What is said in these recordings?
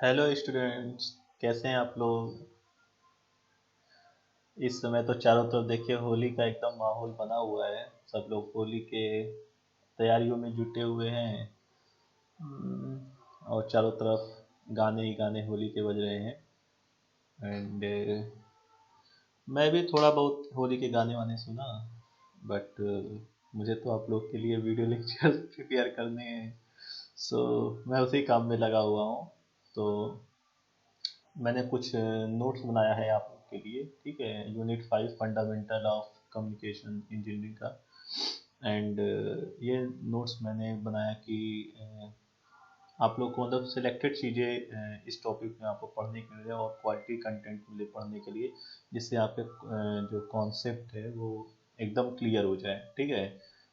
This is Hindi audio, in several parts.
हेलो स्टूडेंट्स, कैसे हैं आप लोग। इस समय तो चारों तरफ देखिए होली का एकदम माहौल बना हुआ है। सब लोग होली के तैयारियों में जुटे हुए हैं। और चारों तरफ गाने ही गाने होली के बज रहे हैं। एंड मैं भी थोड़ा बहुत होली के गाने वाने सुना। बट मुझे तो आप लोग के लिए वीडियो लेक्चर प्रिपेयर करने हैं। सो मैं उसी काम में लगा हुआ हूँ। तो मैंने कुछ नोट्स बनाया है आप लोग के लिए, ठीक है। Unit 5 fundamental of communication engineering का। एंड ये नोट्स मैंने बनाया कि आप लोग को मतलब सिलेक्टेड चीज़ें इस टॉपिक में आपको पढ़ने के लिए और क्वालिटी कंटेंट मिले पढ़ने के लिए, जिससे आपके जो कॉन्सेप्ट है वो एकदम क्लियर हो जाए, ठीक है।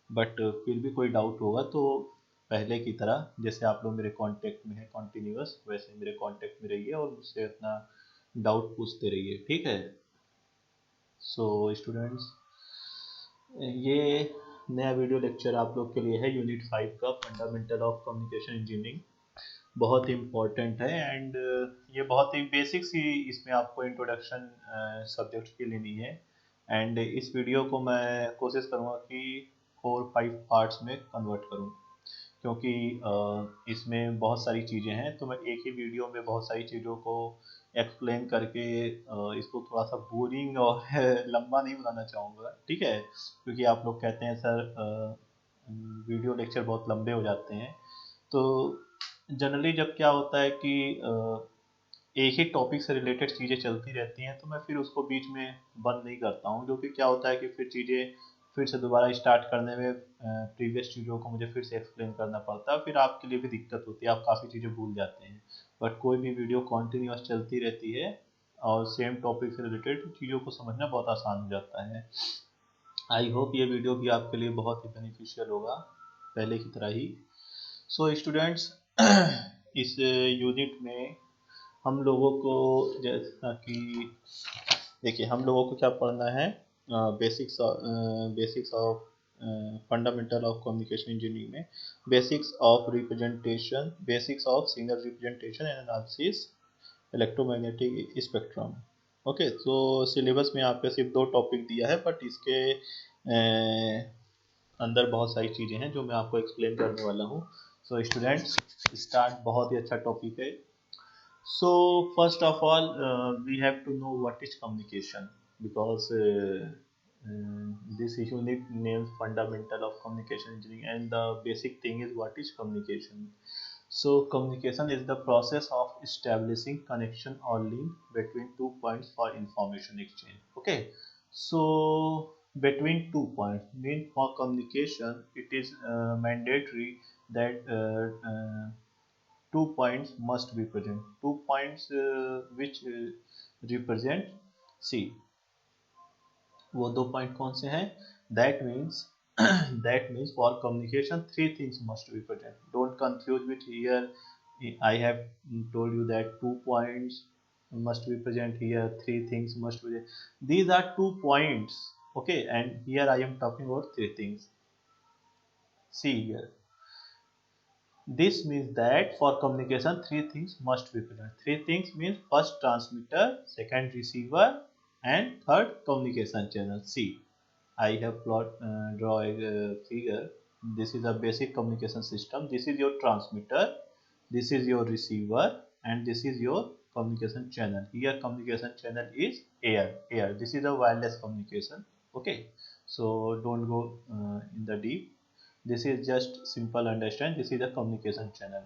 बट फिर भी कोई डाउट होगा तो पहले की तरह जैसे आप लोग मेरे कांटेक्ट में है कॉन्टिन्यूअस, वैसे मेरे कांटेक्ट में रहिए और मुझसे अपना डाउट पूछते रहिए, ठीक है। सो स्टूडेंट्स, ये नया वीडियो लेक्चर आप लोग के लिए है यूनिट 5 का फंडामेंटल ऑफ कम्युनिकेशन इंजीनियरिंग। बहुत ही इम्पोर्टेंट है। एंड ये बहुत ही बेसिक सी इसमें आपको इंट्रोडक्शन सब्जेक्ट की लेनी है। एंड इस वीडियो को मैं कोशिश करूँगा कि 4-5 पार्ट्स में कन्वर्ट करूँ, क्योंकि इसमें बहुत सारी चीज़ें हैं, तो मैं एक ही वीडियो में बहुत सारी चीज़ों को एक्सप्लेन करके इसको थोड़ा सा बोरिंग और लंबा नहीं बनाना चाहूँगा, ठीक है। क्योंकि आप लोग कहते हैं सर वीडियो लेक्चर बहुत लंबे हो जाते हैं। तो जनरली जब क्या होता है कि एक ही टॉपिक से रिलेटेड चीज़ें चलती रहती हैं, तो मैं फिर उसको बीच में बंद नहीं करता हूँ, जो कि क्या होता है कि फिर चीज़ें फिर से दोबारा स्टार्ट करने में प्रीवियस चीज़ों को मुझे फिर से एक्सप्लेन करना पड़ता है, फिर आपके लिए भी दिक्कत होती है, आप काफ़ी चीज़ें भूल जाते हैं। बट कोई भी वीडियो कॉन्टीन्यूअस चलती रहती है और सेम टॉपिक से रिलेटेड चीज़ों को समझना बहुत आसान हो जाता है। आई होप ये वीडियो भी आपके लिए बहुत ही बेनिफिशियल होगा, पहले की तरह ही। सो स्टूडेंट्स, इस यूनिट में हम लोगों को जैसा कि देखिए हम लोगों को क्या पढ़ना है, basics of fundamental of communication engineering में basics of representation, basics of signal representation and analysis electromagnetic spectrum. Okay, तो सिलेबस में आपके सिर्फ 2 टॉपिक दिया है, बट इसके अंदर बहुत सारी चीज़ें हैं जो मैं आपको एक्सप्लेन करने वाला हूँ। सो स्टूडेंट्स, स्टार्ट, बहुत ही अच्छा टॉपिक है। So first of all, we have to know what is communication, because this unit names fundamental of communication engineering, and the basic thing is what is communication. So communication is the process of establishing connection or link between 2 points for information exchange. Okay, so between 2 points mean for communication it is mandatory that 2 points must be present. 2 points which represent, see, वो 2 पॉइंट कौन से हैं? That means that means for communication 3 things must be present. Don't confuse with here. I have told you that 2 points must be present, here 3 things must be present. These are 2 points, okay, and here I am talking about 3 things. See here, this means that for communication 3 things must be present. 3 things means first transmitter, second receiver, and third communication channel. See, I have draw a figure. This is a basic communication system. This is your transmitter, this is your receiver, and this is your communication channel. Here communication channel is air. Air. This is a wireless communication. Okay. So don't go in the deep. This is just simple understand. This is a communication channel.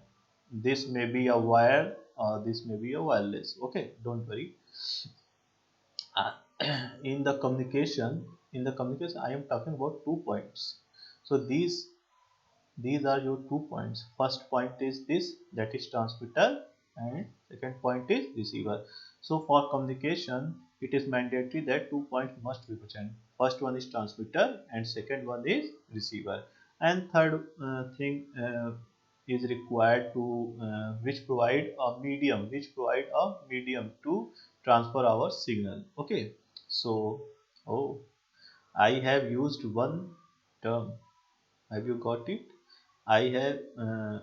This may be a wire or this may be a wireless. Okay, don't worry. Uh, in the communication, I am talking about 2 points. So these are your 2 points. First point is this, that is transmitter, and second point is receiver. So for communication it is mandatory that 2 points must be present. First one is transmitter and second one is receiver, and third thing is required to provide a medium to transfer our signal. Okay, so oh, I have used one term. Have you got it? I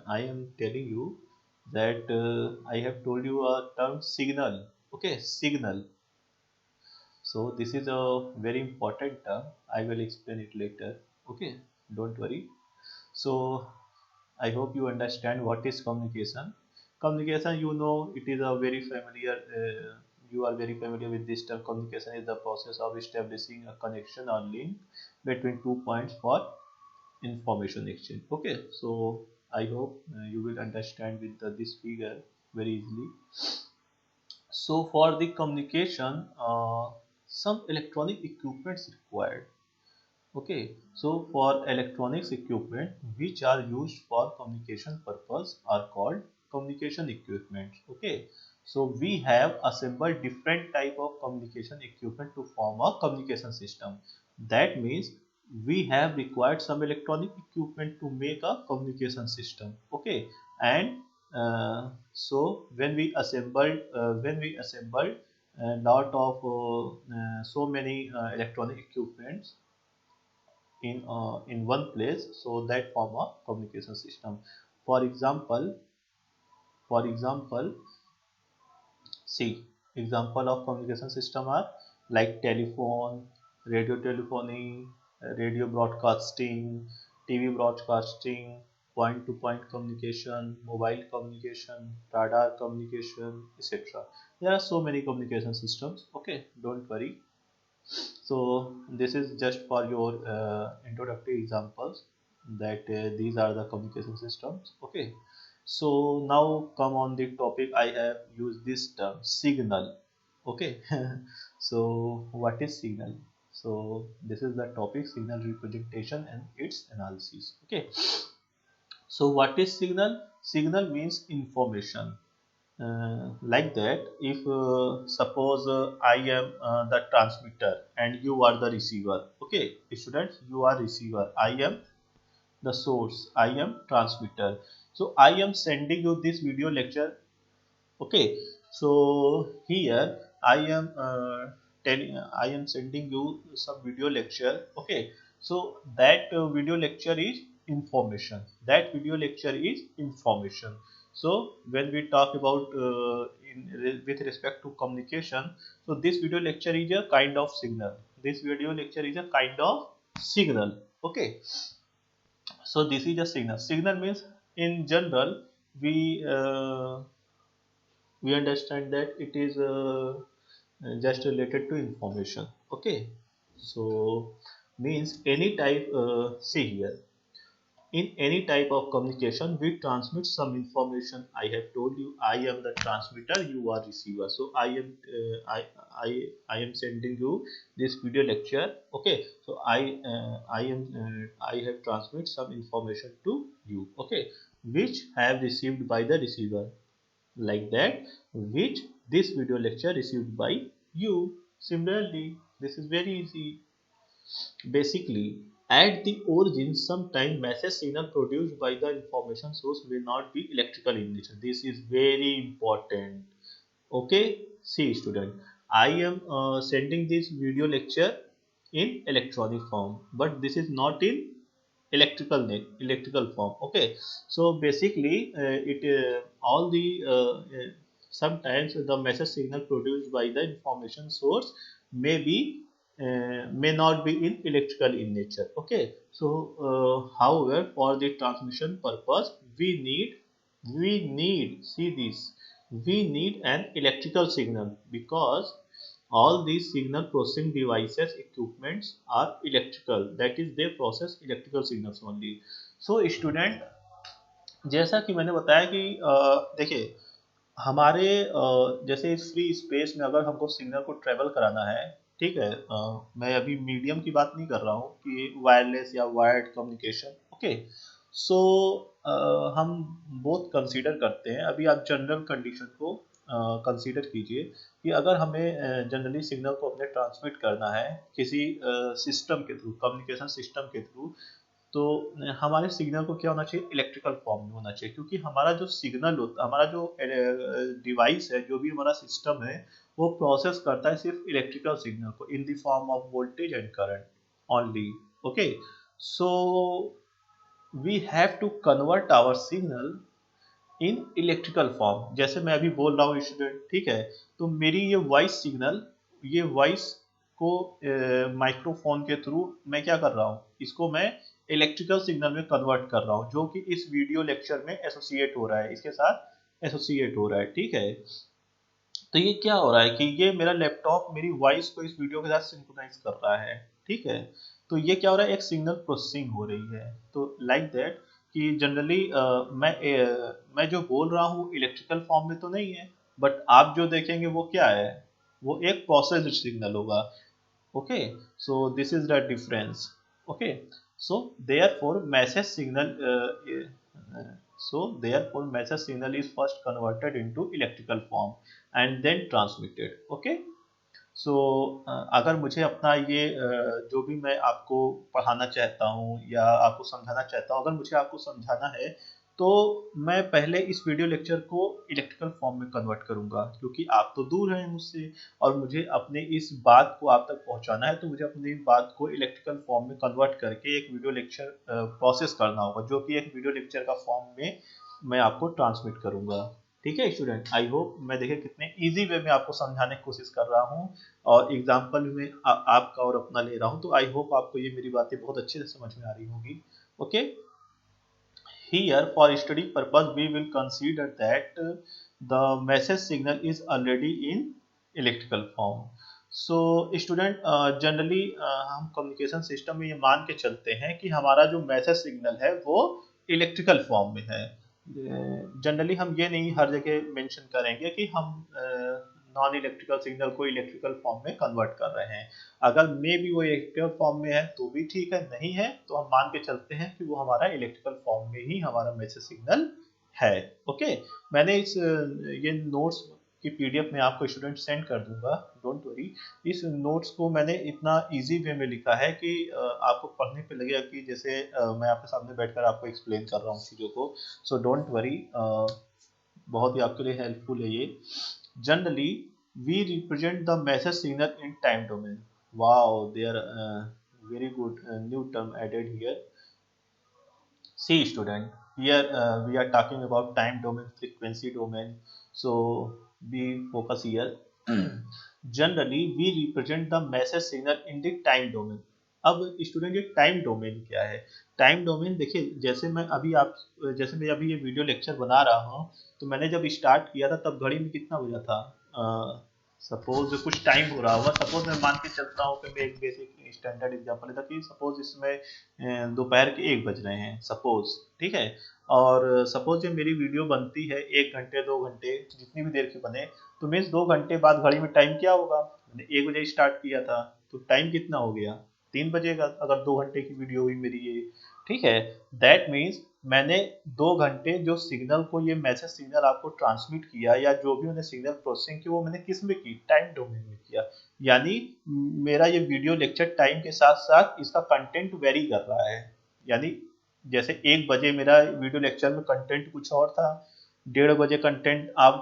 am telling you that I have told you a term signal. Okay, signal. So this is a very important term. I will explain it later. Okay, don't worry. So I hope you understand what is communication. Communication, you know, it is a very familiar. You are very familiar with this term. Communication is the process of establishing a connection or link between two points for information exchange. Okay, so I hope you will understand with this figure very easily. So for the communication, some electronic equipment is required. Okay, so for electronics equipment which are used for communication purpose are called communication equipment. Okay, so we have assembled different type of communication equipment to form a communication system. That means we have required some electronic equipment to make a communication system. Okay, and so when we assembled a lot of so many electronic equipments in one place, so that form a communication system. For example, for example, see, example of communication system are like telephone, radio telephony, radio broadcasting, TV broadcasting, point to point communication, mobile communication, radar communication, etc. There are so many communication systems. Okay, don't worry. So this is just for your introductory examples that these are the communication systems. Okay. So now come on the topic. I have used this term signal. Okay. So what is signal? So this is the topic signal representation and its analysis. Okay. So what is signal? Signal means information. Like that, if suppose I am the transmitter and you are the receiver. Okay, students, you are receiver, I am the source, I am transmitter. So I am sending you this video lecture. Okay, so here I am telling, I am sending you some video lecture. Okay, so that video lecture is information, that video lecture is information. So when we talk about with respect to communication, so this video lecture is a kind of signal, this video lecture is a kind of signal. Okay, so this is a signal. Signal means in general we we understand that it is just related to information. Okay, so means any type, see here, in any type of communication we transmit some information. I have told you I am the transmitter, you are receiver. So I am I am sending you this video lecture. Okay, so I have transmit some information to you. Okay, which have received by the receiver, like that, which this video lecture received by you. Similarly, this is very easy. Basically, at the origin, sometime message signal produced by the information source will not be electrical in nature. This is very important. Okay, see student, I am sending this video lecture in electronic form, but this is not in electrical form. Okay, so basically it all the sometimes the message signal produced by the information source may be may not be in electrical in nature. Okay, so however, for the transmission purpose we need, see this, we need an electrical signal, because all these signal processing devices equipments are electrical, that is they process electrical signals only. So student, जैसा कि मैंने बताया कि देखिए हमारे जैसे इस फ्री स्पेस में अगर हमको सिग्नल को ट्रेवल कराना है, ठीक है, मैं अभी मीडियम की बात नहीं कर रहा हूँ कि वायरलेस या वायर्ड कम्युनिकेशन। ओके, सो हम बोथ कंसीडर करते हैं। अभी आप जनरल कंडीशन को कंसीडर कीजिए कि अगर हमें जनरली सिग्नल को अपने ट्रांसमिट करना है किसी सिस्टम के थ्रू, कम्युनिकेशन सिस्टम के थ्रू, तो हमारे सिग्नल को क्या होना चाहिए, इलेक्ट्रिकल फॉर्म में होना चाहिए, क्योंकि हमारा जो सिग्नल होता, हमारा जो डिवाइस है, जो भी हमारा सिस्टम है, वो प्रोसेस करता है सिर्फ इलेक्ट्रिकल सिग्नल को in the form of voltage and current only. Okay, so we have to convert our signal in electrical form. जैसे मैं अभी बोल रहा हूँ स्टूडेंट, ठीक है, तो मेरी ये वॉइस सिग्नल, ये वॉइस को माइक्रोफोन के थ्रू मैं क्या कर रहा हूँ, इसको मैं इलेक्ट्रिकल सिग्नल में कन्वर्ट कर रहा हूँ, जो कि इस वीडियो लेक्चर में एसोसिएट हो रहा है, इसके साथ एसोसिएट हो रहा है, ठीक है। तो ये क्या हो रहा है कि ये मेरा लैपटॉप मेरी वॉइस को इस वीडियो के साथ सिंक्रोनाइज कर रहा है, ठीक है। तो ये क्या हो रहा है, एक सिग्नल प्रोसेसिंग हो रही है। तो लाइक दैट कि जनरली मैं जो बोल रहा हूँ इलेक्ट्रिकल फॉर्म में तो नहीं है, बट आप जो देखेंगे वो क्या है, वो एक प्रोसेस्ड सिग्नल होगा। Okay, so this is the difference. Okay, so therefore message signal message signal is first converted into electrical form and then transmitted. Okay, सो अगर मुझे अपना ये जो भी मैं आपको पढ़ाना चाहता हूँ या आपको समझाना चाहता हूँ, अगर मुझे आपको समझाना है तो मैं पहले इस वीडियो लेक्चर को इलेक्ट्रिकल फॉर्म में कन्वर्ट करूँगा, क्योंकि आप तो दूर हैं मुझसे और मुझे अपने इस बात को आप तक पहुँचाना है, तो मुझे अपनी बात को इलेक्ट्रिकल फॉर्म में कन्वर्ट करके एक वीडियो लेक्चर प्रोसेस करना होगा, जो कि एक वीडियो लेक्चर का फॉर्म में मैं आपको ट्रांसमिट करूँगा। ठीक है स्टूडेंट, आई होप मैं देखे कितने इजी वे में आपको समझाने की कोशिश कर रहा हूँ और एग्जाम्पल में आपका और अपना ले रहा हूँ, तो आई होप आपको ये मेरी बातें बहुत अच्छे से समझ में आ रही होगी। Okay, here for study purpose we will consider that the message signal is already in electrical form. So student generally हम कम्युनिकेशन सिस्टम में ये मान के चलते हैं कि हमारा जो मैसेज सिग्नल है वो इलेक्ट्रिकल फॉर्म में है। जनरली हम ये नहीं हर जगह मेंशन करेंगे कि हम नॉन इलेक्ट्रिकल सिग्नल को इलेक्ट्रिकल फॉर्म में कन्वर्ट कर रहे हैं। अगर मे भी वो इलेक्ट्रिकल फॉर्म में है तो भी ठीक है, नहीं है तो हम मान के चलते हैं कि वो हमारा इलेक्ट्रिकल फॉर्म में ही हमारा मैसेज सिग्नल है। ओके, मैंने इस ये नोट्स की पीडीएफ में आपको स्टूडेंट सेंड कर दूंगा, डोंट वरी। इस नोट्स को मैंने इतना इजी वे में लिखा है कि आपको पढ़ने पे लगेगा कि जैसे मैं आपके सामने बैठकर आपको एक्सप्लेन कर रहा हूँ चीज़ों को। सो डोंट वरी, बहुत ही आपके लिए हेल्पफुल है ये। Generally we represent the message signal in time domain. Wow, there very good new term added here. See student, here we are talking about time domain, frequency domain, so we focus here. Generally we represent the message signal in the time domain. अब स्टूडेंट ये टाइम डोमेन क्या है? टाइम डोमेन देखिए, जैसे मैं अभी ये वीडियो लेक्चर बना रहा हूँ, तो मैंने जब स्टार्ट किया था तब घड़ी में कितना बजा था, सपोज कुछ टाइम हो रहा होगा, सपोज मैं मान के चलता हूँ कि मैं एक बेसिक स्टैंडर्ड एग्जांपल लेता कि सपोज इसमें दोपहर के 1 बज रहे हैं सपोज, ठीक है। और सपोज ये मेरी वीडियो बनती है 1 घंटे 2 घंटे जितनी भी देर की बने, तो मीन्स 2 घंटे बाद घड़ी में टाइम क्या होगा, मैंने 1 बजे स्टार्ट किया था तो टाइम कितना हो गया, 3 बजेगा, अगर 2 घंटे की वीडियो हुई मेरी ये, ठीक है। दैट मीन्स मैंने 2 घंटे जो सिग्नल को, ये मैसेज सिग्नल आपको ट्रांसमिट किया या जो भी मैंने सिग्नल प्रोसेसिंग की, वो मैंने किस में की, टाइम डोमेन में किया। यानी मेरा ये वीडियो लेक्चर टाइम के साथ साथ इसका कंटेंट वेरी कर रहा है। यानी जैसे 1 बजे मेरा वीडियो लेक्चर में कंटेंट कुछ और था, 1:30 बजे कंटेंट आप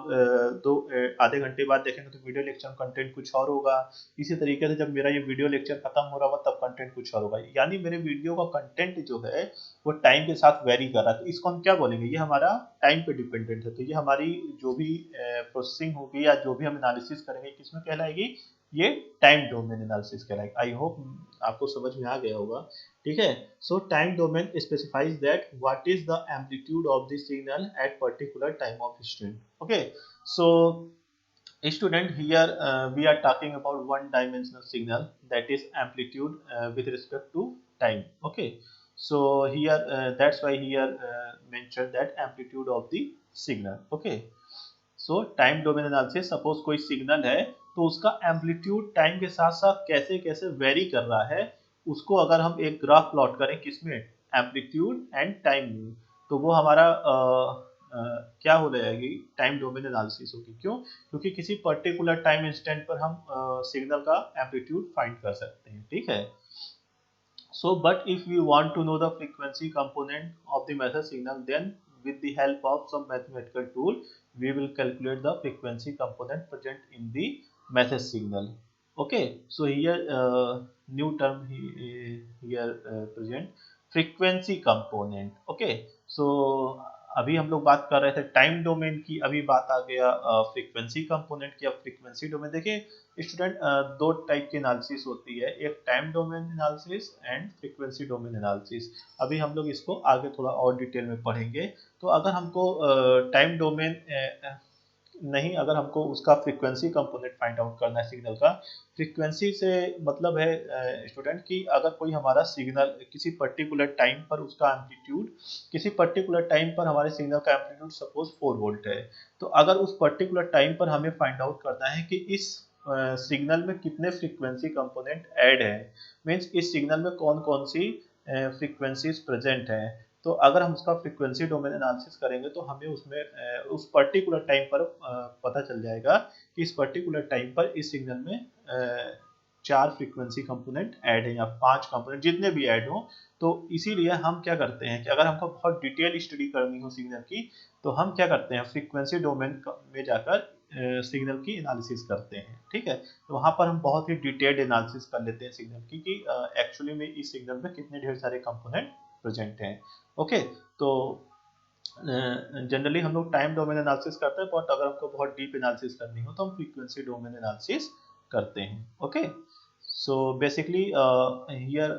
आधे घंटे बाद देखेंगे तो वीडियो लेक्चर में कंटेंट कुछ और होगा। इसी तरीके से जब मेरा ये वीडियो लेक्चर खत्म हो रहा होगा तब कंटेंट कुछ और होगा। यानी मेरे वीडियो का कंटेंट जो है वो टाइम के साथ वेरी कर रहा है, तो इसको हम क्या बोलेंगे, ये हमारा टाइम पे डिपेंडेंट है। तो ये हमारी जो भी प्रोसेसिंग होगी या जो भी हम एनालिसिस करेंगे किसमें कहलाएगी, ये टाइम डोमेन एनालिसिस कहलाएगी। आई होप आपको समझ में आ गया होगा, ठीक है। सो time domain specifies that what is the amplitude of the signal at particular time of instant. Okay, so student, here we are talking about one dimensional signal, that is amplitude with respect to time. Okay, so here that's why here mentioned that amplitude of the signal. Okay, so time domain analysis, suppose कोई सिग्नल है तो उसका एम्पलीट्यूड टाइम के साथ साथ कैसे कैसे वेरी कर रहा है, उसको अगर हम एक ग्राफ प्लॉट करें किसमें, एम्पलीट्यूड एंड टाइम में, तो वो हमारा क्या हो जाएगी, टाइम डोमेन एनालिसिस होगी। क्यों? क्योंकि किसी पर्टिकुलर टाइम इंस्टेंट पर हम सिग्नल का एम्पलीट्यूड फाइंड कर सकते हैं, ठीक है। So, but if we want to know the frequency component of the message signal, then with the help of some mathematical tool, we will calculate the frequency component present in the message signal. Okay, so here new term here present, frequency component. Okay, so अभी हम लोग बात कर रहे थे टाइम डोमेन की, अभी बात आ गया फ्रीक्वेंसी कंपोनेंट की। अब फ्रीक्वेंसी डोमेन देखिए स्टूडेंट, दो टाइप की एनालिसिस होती है, एक time domain analysis and frequency domain analysis. अभी हम लोग इसको आगे थोड़ा और डिटेल में पढ़ेंगे। तो अगर हमको टाइम डोमेन नहीं, अगर हमको उसका फ्रीक्वेंसी कंपोनेंट फाइंड आउट करना है सिग्नल का, फ्रीक्वेंसी से मतलब है स्टूडेंट कि अगर कोई हमारा सिग्नल किसी पर्टिकुलर टाइम पर उसका एम्पलीट्यूड, किसी पर्टिकुलर टाइम पर हमारे सिग्नल का एम्पलीट्यूड सपोज 4 वोल्ट है, तो अगर उस पर्टिकुलर टाइम पर हमें फाइंड आउट करना है कि इस सिग्नल में कितने फ्रीक्वेंसी कंपोनेंट ऐड है, मीन्स इस सिग्नल में कौन कौन सी फ्रीक्वेंसीज प्रेजेंट है, तो अगर हम उसका फ्रीक्वेंसी डोमेन एनालिसिस करेंगे तो हमें उसमें उस पर्टिकुलर टाइम पर पता चल जाएगा कि इस पर्टिकुलर टाइम पर इस सिग्नल में 4 फ्रीक्वेंसी कंपोनेंट ऐड है या 5 कंपोनेंट जितने भी ऐड हो। तो इसीलिए हम क्या करते हैं कि अगर हमको बहुत डिटेल स्टडी करनी हो सिग्नल की, तो हम क्या करते हैं फ्रीक्वेंसी डोमेन में जाकर सिग्नल की एनालिसिस करते हैं। ठीक है, तो वहाँ पर हम बहुत ही डिटेल्ड एनालिसिस कर लेते हैं सिग्नल की कि एक्चुअली में इस सिग्नल में कितने ढेर सारे कंपोनेंट प्रेजेंट हैं। ओके, तो जनरली हम लोग टाइम डोमेन एनालिसिस करते हैं, बट अगर हमको बहुत डीप एनालिसिस करनी हो तो हम फ्रीक्वेंसी डोमेन एनालिसिस करते हैं। ओके, सो बेसिकली हियर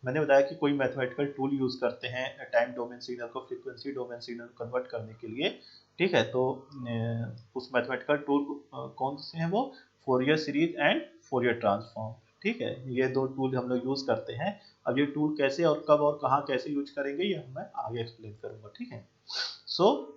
मैंने बताया कि कोई मैथमेटिकल टूल यूज करते हैं टाइम डोमेन सिग्नल को फ्रीक्वेंसी डोमेन सिग्नल कन्वर्ट करने के लिए। ठीक है, तो उस मैथमेटिकल टूल कौन से हैं वो, Fourier series and Fourier transform. ठीक है, ये दो टूल हम लोग यूज करते हैं। अब ये टूल कैसे और कब और कहाँ कैसे यूज करेंगे ये मैं आगे एक्सप्लेन करूंगा। ठीक है, सो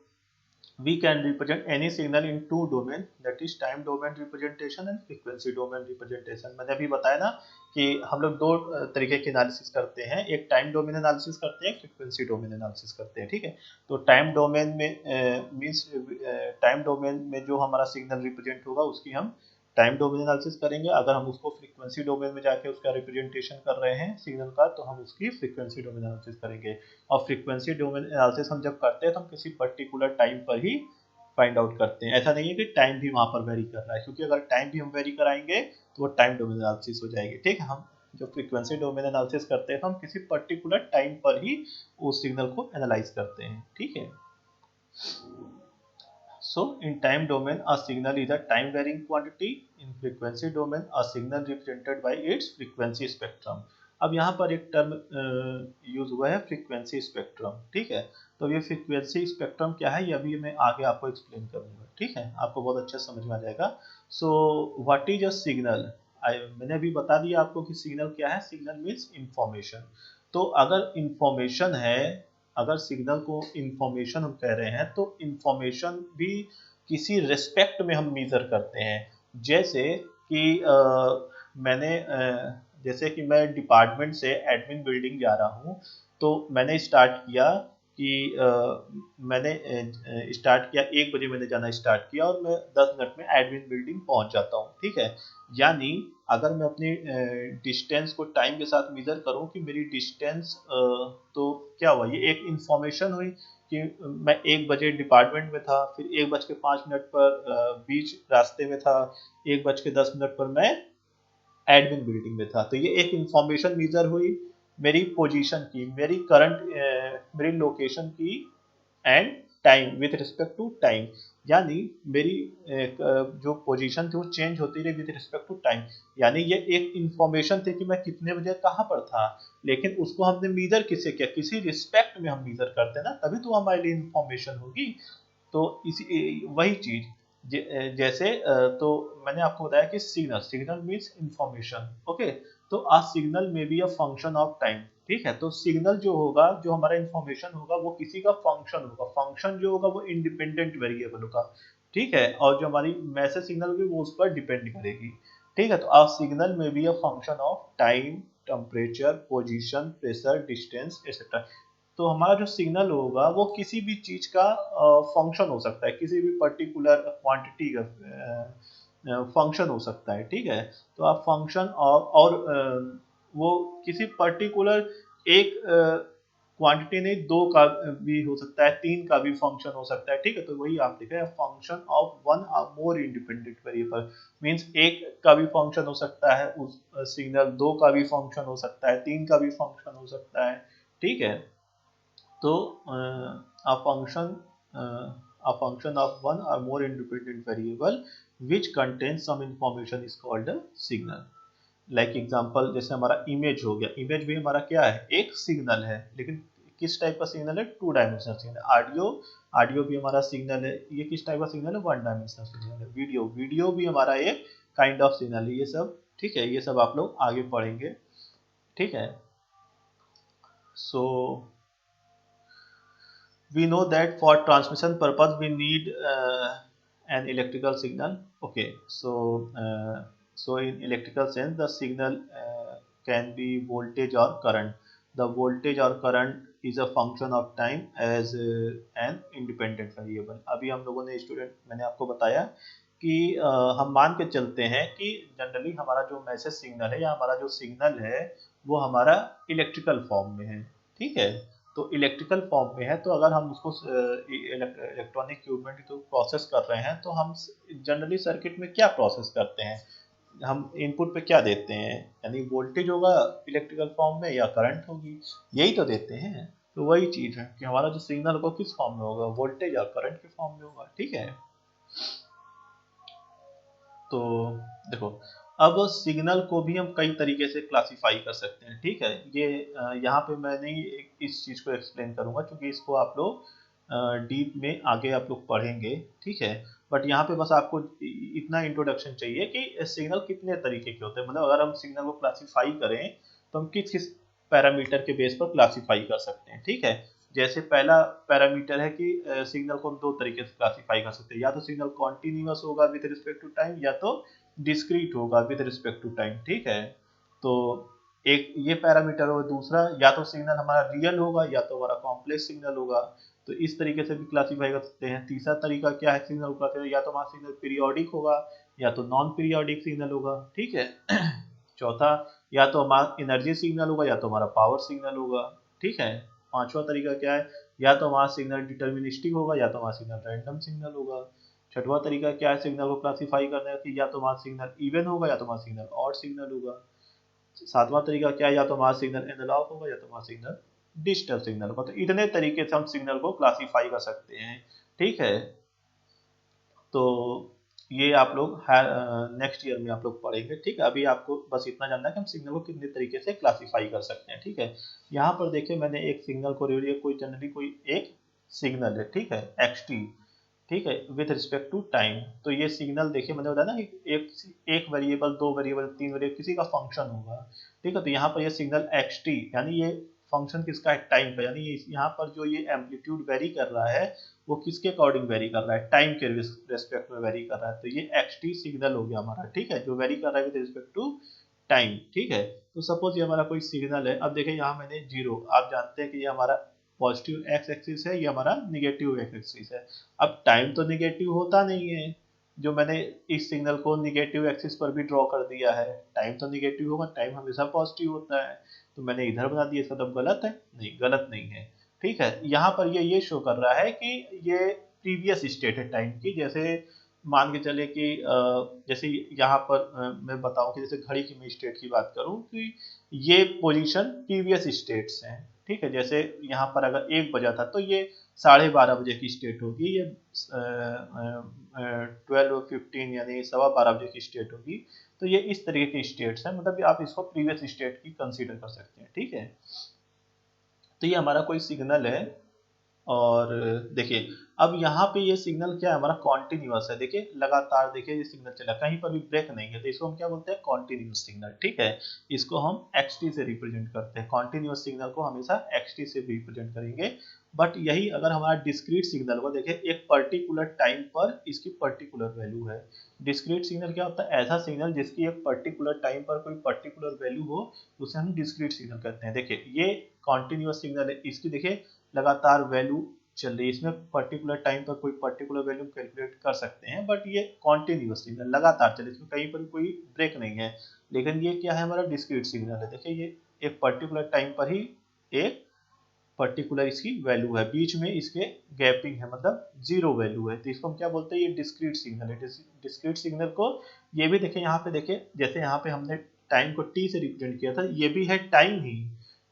we can represent any signal in two domain, that is time domain representation and frequency domain representation। मैंने अभी बताया ना कि हम लोग दो तरीके की एनालिसिस करते हैं, एक टाइम डोमेन एनालिसिस करते हैं, एक फ्रीक्वेंसी डोमेन एनालिसिस करते हैं। ठीक है, तो टाइम डोमेन में मींस टाइम डोमेन में जो हमारा सिग्नल रिप्रेजेंट होगा उसकी हम टाइम डोमेन एनालिसिस करेंगे। अगर हम उसको फ्रीक्वेंसी डोमेन में जाके उसका रिप्रेजेंटेशन कर रहे हैं सिग्नल का, तो हम उसकी फ्रीक्वेंसी डोमेन एनालिसिस करेंगे। और फ्रीक्वेंसी डोमेन एनालिसिस हम जब करते हैं तो हम किसी पर्टिकुलर टाइम पर ही फाइंड आउट करते हैं। ऐसा नहीं है कि टाइम भी वहां पर वेरी कर रहा है, क्योंकि अगर टाइम भी हम वेरी कराएंगे तो वो टाइम डोमेन एनालिसिस हो जाएगी। ठीक है, हम जो फ्रीक्वेंसी डोमेन एनालिसिस करते हैं तो हम किसी पर्टिकुलर टाइम पर ही उस सिग्नल को एनालाइज करते हैं। ठीक है, so in time domain, a signal is a time varying quantity. In frequency domain, a signal represented by its frequency spectrum. अब यहाँ पर एक टर्म यूज हुआ है फ्रीक्वेंसी स्पेक्ट्रम। ठीक है, तो ये फ्रीक्वेंसी स्पेक्ट्रम क्या है ये अभी मैं आगे आपको एक्सप्लेन करूंगा। ठीक है, आपको बहुत अच्छा समझ में आ जाएगा। So what is a signal, मैंने अभी बता दिया आपको कि सिग्नल क्या है। Signal means information. तो अगर इंफॉर्मेशन है, अगर सिग्नल को इंफॉर्मेशन हम कह रहे हैं, तो इंफॉर्मेशन भी किसी रिस्पेक्ट में हम मेजर करते हैं। जैसे कि जैसे कि मैं डिपार्टमेंट से एडमिन बिल्डिंग जा रहा हूँ, तो मैंने स्टार्ट किया कि मैंने स्टार्ट किया 1 बजे मैंने जाना स्टार्ट किया और मैं 10 मिनट में एडमिन बिल्डिंग पहुंच जाता हूँ। ठीक है, यानी अगर मैं अपनी डिस्टेंस को टाइम के साथ मेजर करूं कि मेरी डिस्टेंस, तो क्या हुआ, ये एक इंफॉर्मेशन हुई कि मैं 1 बजे डिपार्टमेंट में था, फिर 1 बज के 5 मिनट पर बीच रास्ते में था, 1 बज के 10 मिनट पर मैं एडमिन बिल्डिंग में था। तो ये एक इंफॉर्मेशन मेजर हुई मेरी पोजीशन की, मेरी करंट मेरी लोकेशन की and time with respect to time. यानी मेरी जो पोजीशन थी वो चेंज होती रही विथ रिस्पेक्ट टू टाइम। यानी ये एक इंफॉर्मेशन थी कि मैं कितने बजे कहाँ पर था, लेकिन उसको हमने मीजर किससे किया, किसी रिस्पेक्ट में हम मीजर करते हैं ना, तभी तो हमारे लिए इंफॉर्मेशन होगी। तो इसी वही चीज जैसे तो मैंने आपको बताया कि signal, signal means information. Okay, तो आ सिग्नल में be a function of time. ठीक है, तो सिग्नल जो होगा, जो हमारा इंफॉर्मेशन होगा, वो किसी का फंक्शन होगा। फंक्शन जो होगा वो इंडिपेंडेंट वेरिएबल होगा। ठीक है, और जो हमारी मैसेज सिग्नल होगी वो उस पर डिपेंड करेगी। ठीक है, तो आ सिग्नल में be a function of time, temperature, position, pressure, distance etcetera. तो हमारा जो सिग्नल होगा वो किसी भी चीज का फंक्शन हो सकता है, किसी भी पर्टिकुलर क्वांटिटी का फंक्शन हो सकता है। ठीक है, तो आप फंक्शन और वो किसी पर्टिकुलर एक क्वांटिटी नहीं, दो का भी हो सकता है, तीन का भी फंक्शन हो सकता है। ठीक है, तो वही आप लिख रहे हैं फंक्शन ऑफ वन और मोर इंडिपेंडेंट वेरिएबल। मींस एक का भी फंक्शन हो सकता है उस सिग्नल, दो का भी फंक्शन हो सकता है, तीन का भी फंक्शन हो सकता है। ठीक है, तो a function a function of one or more independent variable which contains some information is called a signal. Like example जैसे हमारा इमेज हो गया, इमेज भी हमारा क्या है, एक सिग्नल है, लेकिन किस टाइप का सिग्नल है, two dimensional signal. Audio, audio भी हमारा सिग्नल है, ये किस टाइप का सिग्नल है, वन डायमेंशनल सिग्नल है। वीडियो, वीडियो भी हमारा एक काइंड ऑफ सिग्नल है। ये सब ठीक है, ये सब आप लोग आगे पढ़ेंगे, ठीक है। सो we know that for transmission purpose we need an electrical signal. Okay, so in electrical sense the signal can be voltage or current. The voltage or current is a function of time as an independent variable. अभी हम लोगों ने स्टूडेंट, मैंने आपको बताया कि हम मान के चलते हैं कि जनरली हमारा जो मैसेज सिग्नल है या हमारा जो सिग्नल है वो हमारा इलेक्ट्रिकल फॉर्म में है, ठीक है। तो इलेक्ट्रिकल फॉर्म में है, तो अगर हम उसको इलेक्ट्रॉनिक इक्विपमेंट को प्रोसेस कर रहे हैं तो हम जनरली सर्किट में क्या प्रोसेस करते हैं, हम इनपुट पे क्या देते हैं, यानी वोल्टेज होगा इलेक्ट्रिकल फॉर्म में या करंट होगी, यही तो देते हैं। तो वही चीज है कि हमारा जो सिग्नल होगा किस फॉर्म में होगा, वोल्टेज या करंट के फॉर्म में होगा, ठीक है। तो देखो, अब सिग्नल को भी हम कई तरीके से क्लासिफाई कर सकते हैं, ठीक है। ये यहाँ पे मैं नहीं इस चीज़ को एक्सप्लेन करूँगा क्योंकि इसको आप लोग डीप में आगे आप लोग पढ़ेंगे, ठीक है। बट यहाँ पे बस आपको इतना इंट्रोडक्शन चाहिए कि सिग्नल कितने तरीके के होते हैं, मतलब अगर हम सिग्नल को क्लासिफाई करें तो हम किस किस पैरामीटर के बेस पर क्लासिफाई कर सकते हैं, ठीक है। जैसे पहला पैरामीटर है कि सिग्नल को हम दो तरीके से क्लासिफाई कर सकते हैं, या तो सिग्नल कॉन्टिन्यूअस होगा विद रिस्पेक्ट टू टाइम, या तो डिस्क्रीट होगा विद रिस्पेक्ट टू टाइम, ठीक है। तो एक ये पैरामीटर हो, दूसरा या तो सिग्नल हमारा रियल होगा या तो हमारा कॉम्प्लेक्स सिग्नल होगा, तो इस तरीके से भी क्लासिफाई कर सकते हैं। तीसरा तरीका क्या है सिग्नल क्लासिफाई, या तो हमारा सिग्नल पीरियोडिक होगा या तो नॉन पीरियोडिक सिग्नल होगा, ठीक है। चौथा, या तो हमारा एनर्जी सिग्नल होगा या तो हमारा पावर सिग्नल होगा, ठीक है। पांचवा तरीका क्या है, या तो हमारा सिग्नल डिटर्मिनिस्टिक होगा या तो हमारा सिग्नल रैंडम सिग्नल होगा। छठवां तरीका क्या है सिग्नल को क्लासिफाई करने का, या तो हमारा सिग्नल इवन होगा या तो हमारा सिग्नल ऑड सिग्नल होगा। सातवां तरीका क्या है, या तो हमारा सिग्नल एनालॉग होगा या तो हमारा सिग्नल डिजिटल सिग्नल होगा। तो इतने तरीके से हम सिग्नल को क्लासिफाई कर सकते हैं, ठीक है। तो ये आप लोग नेक्स्ट ईयर में आप लोग पढ़ेंगे, ठीक है। अभी आपको बस इतना जानना है कि हम सिग्नल को कितने तरीके से क्लासिफाई कर सकते हैं, ठीक है। यहाँ पर देखिए मैंने एक सिग्नल को कोई जनरली कोई एक सिग्नल है, ठीक है, एक्स टी, ठीक है, विथ रिस्पेक्ट टू टाइम। तो ये सिग्नल देखिए मैंने बताया ना कि एक वेरिएबल, दो वेरिएबल, तीन वेरिएबल, किसी का फंक्शन होगा, ठीक है। तो यहाँ पर ये सिग्नल एक्स टी यानी ये फंक्शन किसका है, टाइम का, यानी यहाँ पर जो ये एम्पलीट्यूड वेरी कर रहा है वो किसके अकॉर्डिंग वेरी कर रहा है, टाइम के रेस्पेक्ट में वेरी कर रहा है। तो ये एक्स टी सिग्नल हो गया हमारा, ठीक है, जो वेरी कर रहा है विद रिस्पेक्ट टू टाइम, ठीक है। तो सपोज ये हमारा कोई सिग्नल है, अब देखिए यहाँ मैंने जीरो, आप जानते हैं कि ये हमारा पॉजिटिव एक्स एक्सिस है, ये हमारा निगेटिव एक्स एक्सिस है। अब टाइम तो निगेटिव होता नहीं है, जो मैंने इस सिग्नल को निगेटिव एक्सिस पर भी ड्रॉ कर दिया है, टाइम तो निगेटिव होगा, टाइम हमेशा पॉजिटिव होता है। तो मैंने इधर बना दिया, इसका मतलब गलत है, नहीं गलत नहीं है, ठीक है। यहाँ पर ये शो कर रहा है कि ये प्रीवियस स्टेट है टाइम की। जैसे मान के चले कि जैसे यहाँ पर मैं बताऊं कि जैसे घड़ी की मैं स्टेट की बात करूं कि ये पोजीशन प्रीवियस स्टेट्स हैं, ठीक है। जैसे यहाँ पर अगर 1 बजा था तो ये 12:30 बजे की स्टेट होगी, ये 12:15 यानी 12:15 बजे की स्टेट होगी। तो ये इस तरीके की स्टेट्स हैं, मतलब आप इसको प्रीवियस स्टेट की कंसीडर कर सकते हैं, ठीक है। तो ये हमारा कोई सिग्नल है, और देखिए अब यहाँ पे ये सिग्नल क्या है, हमारा कॉन्टिन्यूअस है। देखिए लगातार देखिए ये सिग्नल चला, कहीं पर भी ब्रेक नहीं है, तो इसको हम क्या बोलते हैं, कॉन्टिन्यूअस सिग्नल, ठीक है। इसको हम एक्स टी से रिप्रेजेंट करते हैं, कॉन्टिन्यूअस सिग्नल को हमेशा एक्स टी से रिप्रेजेंट करेंगे। बट यही अगर हमारा डिस्क्रीट सिग्नल होगा, देखिए एक पर्टिकुलर टाइम पर इसकी पर्टिकुलर वैल्यू है। डिस्क्रीट सिग्नल क्या होता है, ऐसा सिग्नल जिसकी एक पर्टिकुलर टाइम पर कोई पर्टिकुलर वैल्यू हो, उसे हम डिस्क्रीट सिग्नल कहते हैं। देखिए ये कॉन्टिन्यूअस सिग्नल है, इसकी देखिए लगातार वैल्यू चल रही है, इसमें पर्टिकुलर टाइम पर कोई पर्टिकुलर वैल्यू कैलकुलेट कर सकते हैं, बट ये कॉन्टिन्यूअस सिग्नल लगातार चले, इसमें कहीं पर कोई ब्रेक नहीं है। लेकिन ये क्या है, हमारा डिस्क्रीट सिग्नल है। देखिए ये एक पर्टिकुलर टाइम पर ही एक पर्टिकुलर इसकी वैल्यू है, बीच में इसके गैपिंग है, मतलब जीरो वैल्यू है, तो इसको हम क्या बोलते हैं, ये डिस्क्रीट सिग्नल है। डिस्क्रीट सिग्नल को ये भी देखिए यहाँ पे देखिए, जैसे यहाँ पे हमने टाइम को टी से रिप्रेजेंट किया था, ये भी है टाइम ही,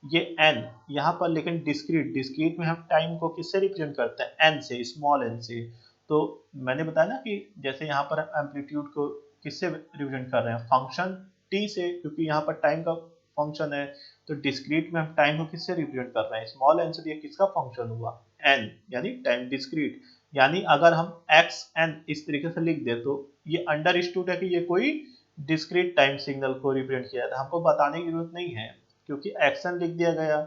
ये n यहाँ पर, लेकिन डिस्क्रीट में हम टाइम को किससे रिप्रेजेंट करते हैं, n से, स्मॉल n से। तो मैंने बताया ना कि जैसे यहाँ पर एम्पलीट्यूड को किससे रिप्रेजेंट कर रहे हैं, फंक्शन t से, क्योंकि यहाँ पर टाइम का फंक्शन है। तो डिस्क्रीट में हम टाइम को किससे रिप्रेजेंट कर रहे हैं, स्मॉल n से। तो ये किसका फंक्शन हुआ, n, यानी टाइम डिस्क्रीट। यानी अगर हम एक्स एन इस तरीके से लिख दे तो ये अंडरस्टूड है कि ये कोई डिस्क्रीट टाइम सिग्नल को रिप्रेजेंट किया था, हमको बताने की जरूरत नहीं है क्योंकि एक्शन लिख दिया गया।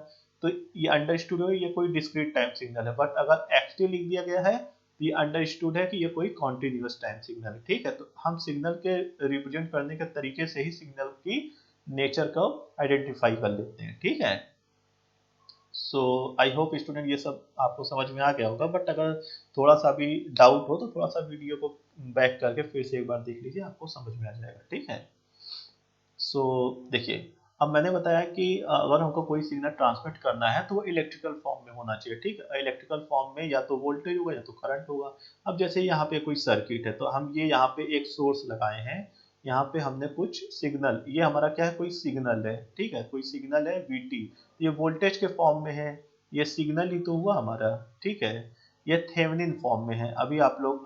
तो ये अंडरस्टूड है ये कोई डिस्क्रीट टाइम सिग्नल है। बट अगर एक्सटी लिख दिया गया है तो ये अंडरस्टूड है कि ये कोई कॉन्टिन्यूस टाइम सिग्नल है। ठीक है, तो हम सिग्नल के रिप्रेजेंट करने के तरीके से ही सिग्नल की नेचर को आइडेंटिफाई कर लेते हैं। ठीक है, सो आई होप स्टूडेंट ये सब आपको समझ में आ गया होगा। बट अगर थोड़ा सा भी डाउट हो तो थोड़ा सा वीडियो को बैक करके फिर से एक बार देख लीजिए, आपको समझ में आ जाएगा। ठीक है, सो देखिए, अब मैंने बताया कि अगर हमको कोई सिग्नल ट्रांसमिट करना है तो वो इलेक्ट्रिकल फॉर्म में होना चाहिए। ठीक है, इलेक्ट्रिकल फॉर्म में या तो वोल्टेज होगा या तो करंट होगा। अब जैसे यहाँ पे कोई सर्किट है तो हम ये यहाँ पे एक सोर्स लगाए हैं, यहाँ पे हमने कुछ सिग्नल, ये हमारा क्या है, कोई सिग्नल है। ठीक है, कोई सिग्नल है वीटी, ये वोल्टेज के फॉर्म में है, ये सिग्नल ही तो हुआ हमारा। ठीक है, ये थेवेनिन फॉर्म में है। अभी आप लोग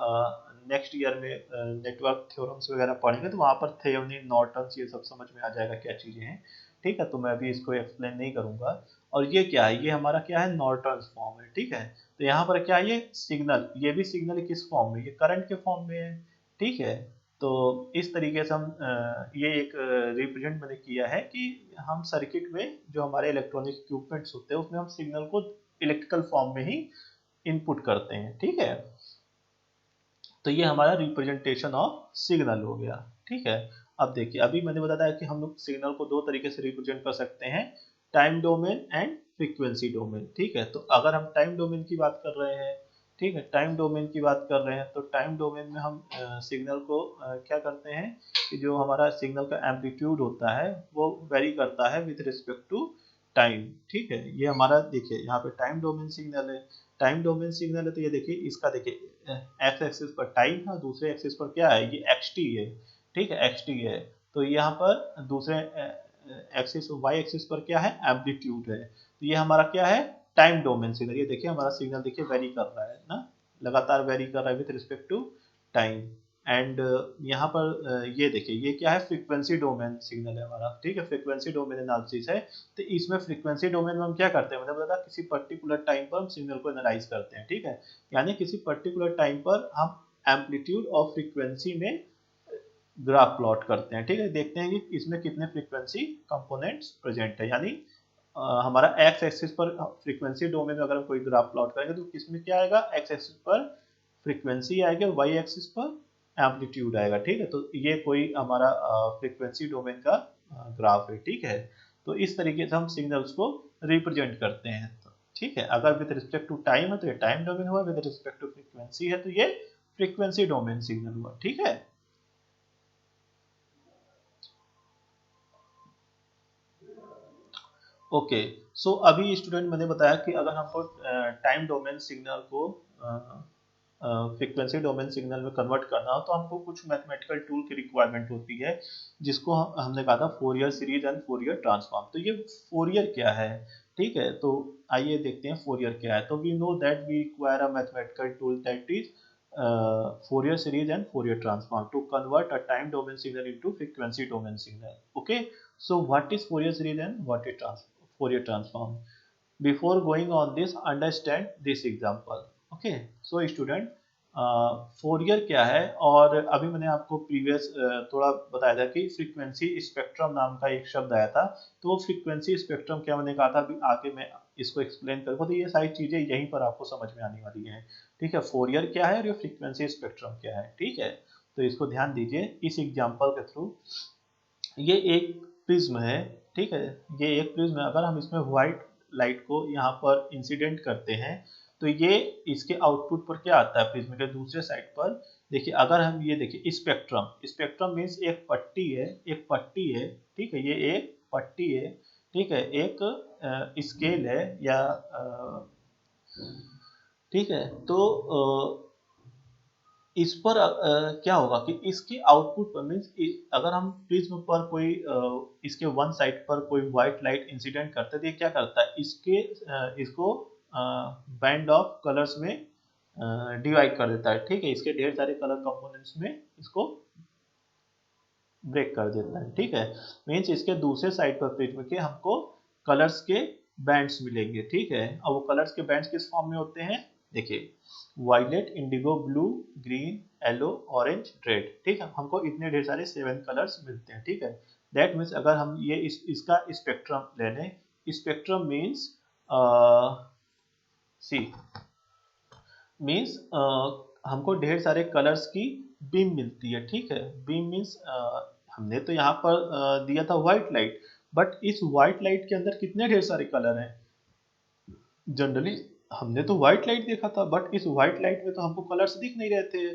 नेक्स्ट ईयर में नेटवर्क थ्योरम्स वगैरह पढ़ेंगे तो वहाँ पर थेवेनिन, नॉर्टन्स, ये सब समझ में आ जाएगा क्या चीज़ें हैं। ठीक है, तो मैं अभी इसको एक्सप्लेन नहीं करूंगा। और ये क्या है, ये हमारा क्या है, नॉर्टन्स फॉर्म है। ठीक है, तो यहाँ पर क्या है, ये सिग्नल, ये भी सिग्नल किस फॉर्म में, ये करंट के फॉर्म में है। ठीक है, तो इस तरीके से हम ये एक रिप्रेजेंट मैंने किया है कि हम सर्किट में जो हमारे इलेक्ट्रॉनिक इक्विपमेंट्स होते हैं उसमें हम सिग्नल को इलेक्ट्रिकल फॉर्म में ही इनपुट करते हैं। ठीक है, तो ये हमारा रिप्रेजेंटेशन ऑफ सिग्नल हो गया। ठीक है, अब देखिए, अभी मैंने बताया कि हम लोग सिग्नल को दो तरीके से रिप्रेजेंट कर सकते हैं, time domain and frequency domain. ठीक है, तो अगर हम टाइम डोमेन की बात कर रहे हैं, ठीक है, टाइम डोमेन की बात कर रहे हैं तो टाइम डोमेन में हम सिग्नल को क्या करते हैं कि जो हमारा सिग्नल का एम्पलीट्यूड होता है वो वेरी करता है विद रिस्पेक्ट टू टाइम। ठीक है, ये हमारा देखिए यहाँ पे टाइम डोमेन सिग्नल है। टाइम डोमेन सिग्नल है तो ये देखिए, इसका देखिए एक्स एक्सिस पर टाइम है, दूसरे एक्सिस पर क्या है, ये एक्स टी है। ठीक है, एक्स टी है। तो यहाँ पर दूसरे एक्सिस, वाई एक्सिस पर क्या है, एम्पलीट्यूड है। तो ये हमारा क्या है, टाइम डोमेन सिग्नल। ये देखिए हमारा सिग्नल देखिए वेरी कर रहा है ना, लगातार वेरी कर रहा है with respect to time. And यहाँ पर ये देखिए, ये क्या है, फ्रीक्वेंसी डोमेन सिग्नल है हमारा। ठीक है, फ्रीक्वेंसी डोमेन एनालिसिस है। तो इसमें फ्रीक्वेंसी डोमेन में हम क्या करते हैं, मतलब बताया किसी पर्टिकुलर टाइम पर हम सिग्नल को एनालाइज करते हैं। ठीक है, यानी किसी पर्टिकुलर टाइम पर हम एम्पलीट्यूड और फ्रीक्वेंसी में ग्राफ प्लॉट करते हैं। ठीक है, देखते हैं कि इसमें कितने फ्रीक्वेंसी कंपोनेंट्स प्रेजेंट है। यानी हमारा एक्स एक्सिस पर फ्रीक्वेंसी डोमेन में अगर हम कोई ग्राफ प्लॉट करेंगे तो किसमें क्या आएगा, एक्स एक्सिस पर फ्रीक्वेंसी आएगी और वाई एक्सिस पर एम्पलीट्यूड आएगा। ठीक है, तो ये कोई हमारा फ्रीक्वेंसी डोमेन का ग्राफ है। ठीक है, तो इस तरीके से हम सिग्नल्स को रिप्रेजेंट करते हैं। तो ठीक है, अगर विद रिस्पेक्ट टू टाइम है तो ये टाइम डोमेन हुआ, विद रिस्पेक्ट टू फ्रीक्वेंसी है तो ये फ्रीक्वेंसी डोमेन सिग्नल हुआ। ठीक है, ओके, सो अभी स्टूडेंट मैंने बताया कि अगर हमको टाइम डोमेन सिग्नल को फ्रीक्वेंसी डोमेन सिग्नल में कन्वर्ट करना हो तो हमको कुछ मैथमेटिकल टूल की रिक्वायरमेंट होती है, जिसको हमने कहा था Fourier series and Fourier transform. तो ये फोरियर क्या है, ठीक है, तो आइए देखते हैं फोरियर क्या है। तो we know that we require a mathematical tool that is Fourier series and Fourier transform to convert a time domain signal into frequency domain signal. Okay, so what is Fourier series and what is Fourier transform? Before going on this, understand this example. Okay, so student, Fourier क्या है, और अभी मैंने आपको प्रीवियस थोड़ा बताया था कि फ्रीक्वेंसी स्पेक्ट्रम नाम का एक शब्द आया था। तो वो फ्रीक्वेंसी स्पेक्ट्रम क्या, मैंने कहा था अभी आगे मैं इसको एक्सप्लेन करूँगा। तो ये सारी चीज़ें यहीं पर आपको समझ में आने वाली हैं। ठीक है, फोरियर क्या है और ये फ्रीक्वेंसी स्पेक्ट्रम क्या है। ठीक है, तो इसको ध्यान दीजिए इस एग्जाम्पल के थ्रू। ये एक प्रिज्म है। ठीक है, ये एक प्रिज्म है। अगर हम इसमें व्हाइट लाइट को यहाँ पर इंसिडेंट करते हैं तो ये इसके आउटपुट पर क्या आता है, प्रिज्म के दूसरे साइड पर। देखिए, अगर हम ये देखिए स्पेक्ट्रम, स्पेक्ट्रम मीन्स एक पट्टी है, एक पट्टी है। ठीक है, ये एक पट्टी है। ठीक है, एक स्केल है या ठीक है, तो इस पर क्या होगा कि इसके आउटपुट पर मीन्स अगर हम प्रिज्म पर कोई इसके वन साइड पर कोई व्हाइट लाइट इंसिडेंट करते हैं तो ये क्या करता है, इसको बैंड ऑफ कलर्स में डिवाइड कर देता है। ठीक है, इसके ढेर सारे कलर कंपोनेंट्स में इसको ब्रेक कर देता है। ठीक है, मीन्स इसके दूसरे साइड पर प्रिज्म के हमको कलर्स के बैंड्स मिलेंगे। ठीक है, और वो कलर्स के बैंड्स किस फॉर्म में होते हैं, देखिए violet, indigo, blue, green, yellow, orange, red. ठीक है, हमको इतने ढेर सारे 7 कलर्स मिलते हैं। ठीक है, दैट मीन्स अगर हम ये इसका स्पेक्ट्रम ले लें, स्पेक्ट्रम मीन्स सी मीन्स हमको ढेर सारे कलर्स की बीम मिलती है। ठीक है, बीम मीन्स हमने तो यहाँ पर दिया था व्हाइट लाइट, बट इस व्हाइट लाइट के अंदर कितने ढेर सारे कलर हैं। जनरली हमने तो व्हाइट लाइट देखा था, बट इस व्हाइट लाइट में तो हमको कलर्स दिख नहीं रहे थे,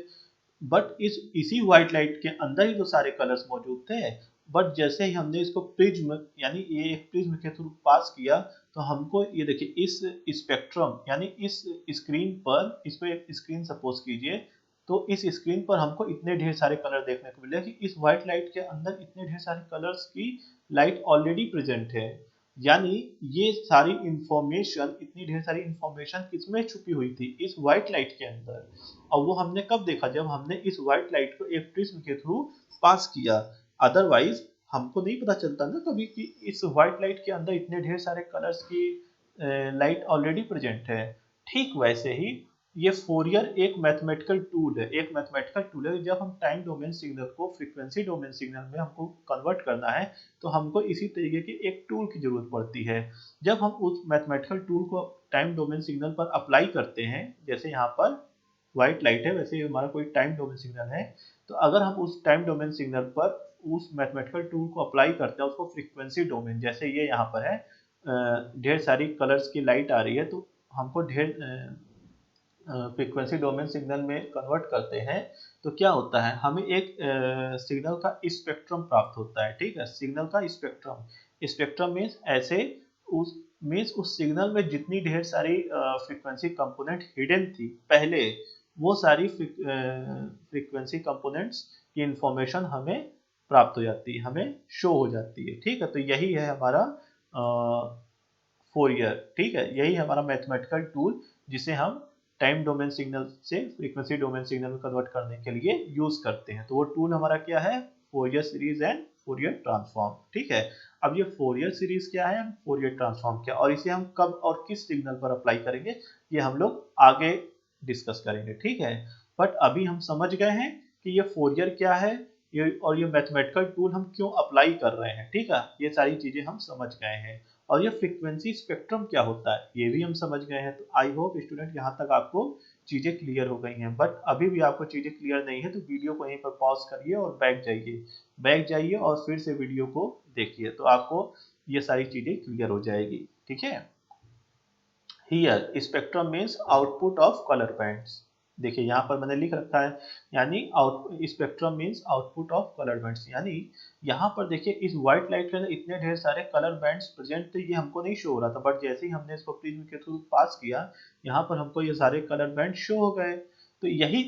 बट इसी व्हाइट लाइट के अंदर ही तो सारे कलर्स मौजूद थे। बट जैसे ही हमने इसको प्रिज्म यानी ये एक प्रिज्म के थ्रू पास किया, तो हमको ये देखिए इस स्पेक्ट्रम यानी इस स्क्रीन पर, इसको एक स्क्रीन सपोज कीजिए, तो इस स्क्रीन पर हमको इतने ढेर सारे कलर देखने को मिले कि इस व्हाइट लाइट के अंदर इतने ढेर सारे कलर्स की लाइट ऑलरेडी प्रेजेंट है। यानी ये सारी इंफॉर्मेशन, इतनी ढेर सारी इंफॉर्मेशन किसमें छुपी हुई थी, इस व्हाइट लाइट के अंदर। और वो हमने कब देखा, जब हमने इस व्हाइट लाइट को एक प्रिज्म के थ्रू पास किया। अदरवाइज हमको नहीं पता चलता ना कभी कि इस व्हाइट लाइट के अंदर इतने ढेर सारे कलर्स की लाइट ऑलरेडी प्रेजेंट है। ठीक वैसे ही ये फोरियर एक मैथमेटिकल टूल है, एक मैथमेटिकल टूल है। जब हम टाइम डोमेन सिग्नल को फ्रीक्वेंसी डोमेन सिग्नल में हमको कन्वर्ट करना है, तो हमको इसी तरीके की एक टूल की जरूरत पड़ती है। जब हम उस मैथमेटिकल टूल को टाइम डोमेन सिग्नल पर अप्लाई करते हैं, जैसे यहाँ पर व्हाइट लाइट है, वैसे हमारा कोई टाइम डोमेन सिग्नल है, तो अगर हम उस टाइम डोमेन सिग्नल पर उस मैथमेटिकल टूल को अप्लाई करते हैं, उसको फ्रीक्वेंसी डोमेन, जैसे ये यहाँ पर है ढेर सारी कलर्स की लाइट आ रही है, तो हमको ढेर फ्रीक्वेंसी डोमेन सिग्नल में कन्वर्ट करते हैं, तो क्या होता है, हमें एक सिग्नल का स्पेक्ट्रम प्राप्त होता है। ठीक है, सिग्नल का स्पेक्ट्रम, स्पेक्ट्रम मीन्स ऐसे उस मीन्स उस सिग्नल में जितनी ढेर सारी फ्रीक्वेंसी कंपोनेंट हिडन थी पहले, वो सारी फ्रीक्वेंसी कंपोनेंट्स की इंफॉर्मेशन हमें प्राप्त हो जाती है, हमें शो हो जाती है। ठीक है, तो यही है हमारा फोरियर। ठीक है, यही हमारा मैथमेटिकल टूल जिसे हम टाइम डोमेन सिग्नल से फ्रीक्वेंसी डोमेन सिग्नल में कन्वर्ट करने के लिए यूज करते हैं। तो वो टूल हमारा क्या है, Fourier series and Fourier transform. ठीक है, अब ये फोरियर सीरीज क्या है, फोरियर ट्रांसफॉर्म क्या, और इसे हम कब और किस सिग्नल पर अप्लाई करेंगे, ये हम लोग आगे डिस्कस करेंगे। ठीक है, बट अभी हम समझ गए हैं कि ये फोरियर क्या है, ये और ये मैथमेटिकल टूल हम क्यों अप्लाई कर रहे हैं। ठीक है, ये सारी चीजें हम समझ गए हैं। और ये फ्रीक्वेंसी स्पेक्ट्रम क्या होता है, ये भी हम समझ गए हैं। तो आई होप स्टूडेंट यहाँ तक आपको चीजें क्लियर हो गई हैं। बट अभी भी आपको चीजें क्लियर नहीं है, तो वीडियो को यहीं पर पॉज करिए और बैक जाइए और फिर से वीडियो को देखिए, तो आपको ये सारी चीजें क्लियर हो जाएगी। ठीक है, here spectrum means output of colour bands. देखिए यहाँ पर मैंने लिख रखा है, यानी out spectrum means output of colour bands, यानी यहाँ पर देखिए इस व्हाइट लाइट के अंदर इतने ढेर सारे कलर बैंड्स प्रेजेंट थे, ये हमको नहीं शो हो रहा था, बट जैसे ही हमने इसको प्रिज्म के थ्रू पास किया, यहाँ पर हमको ये सारे कलर बैंड शो हो गए। तो यही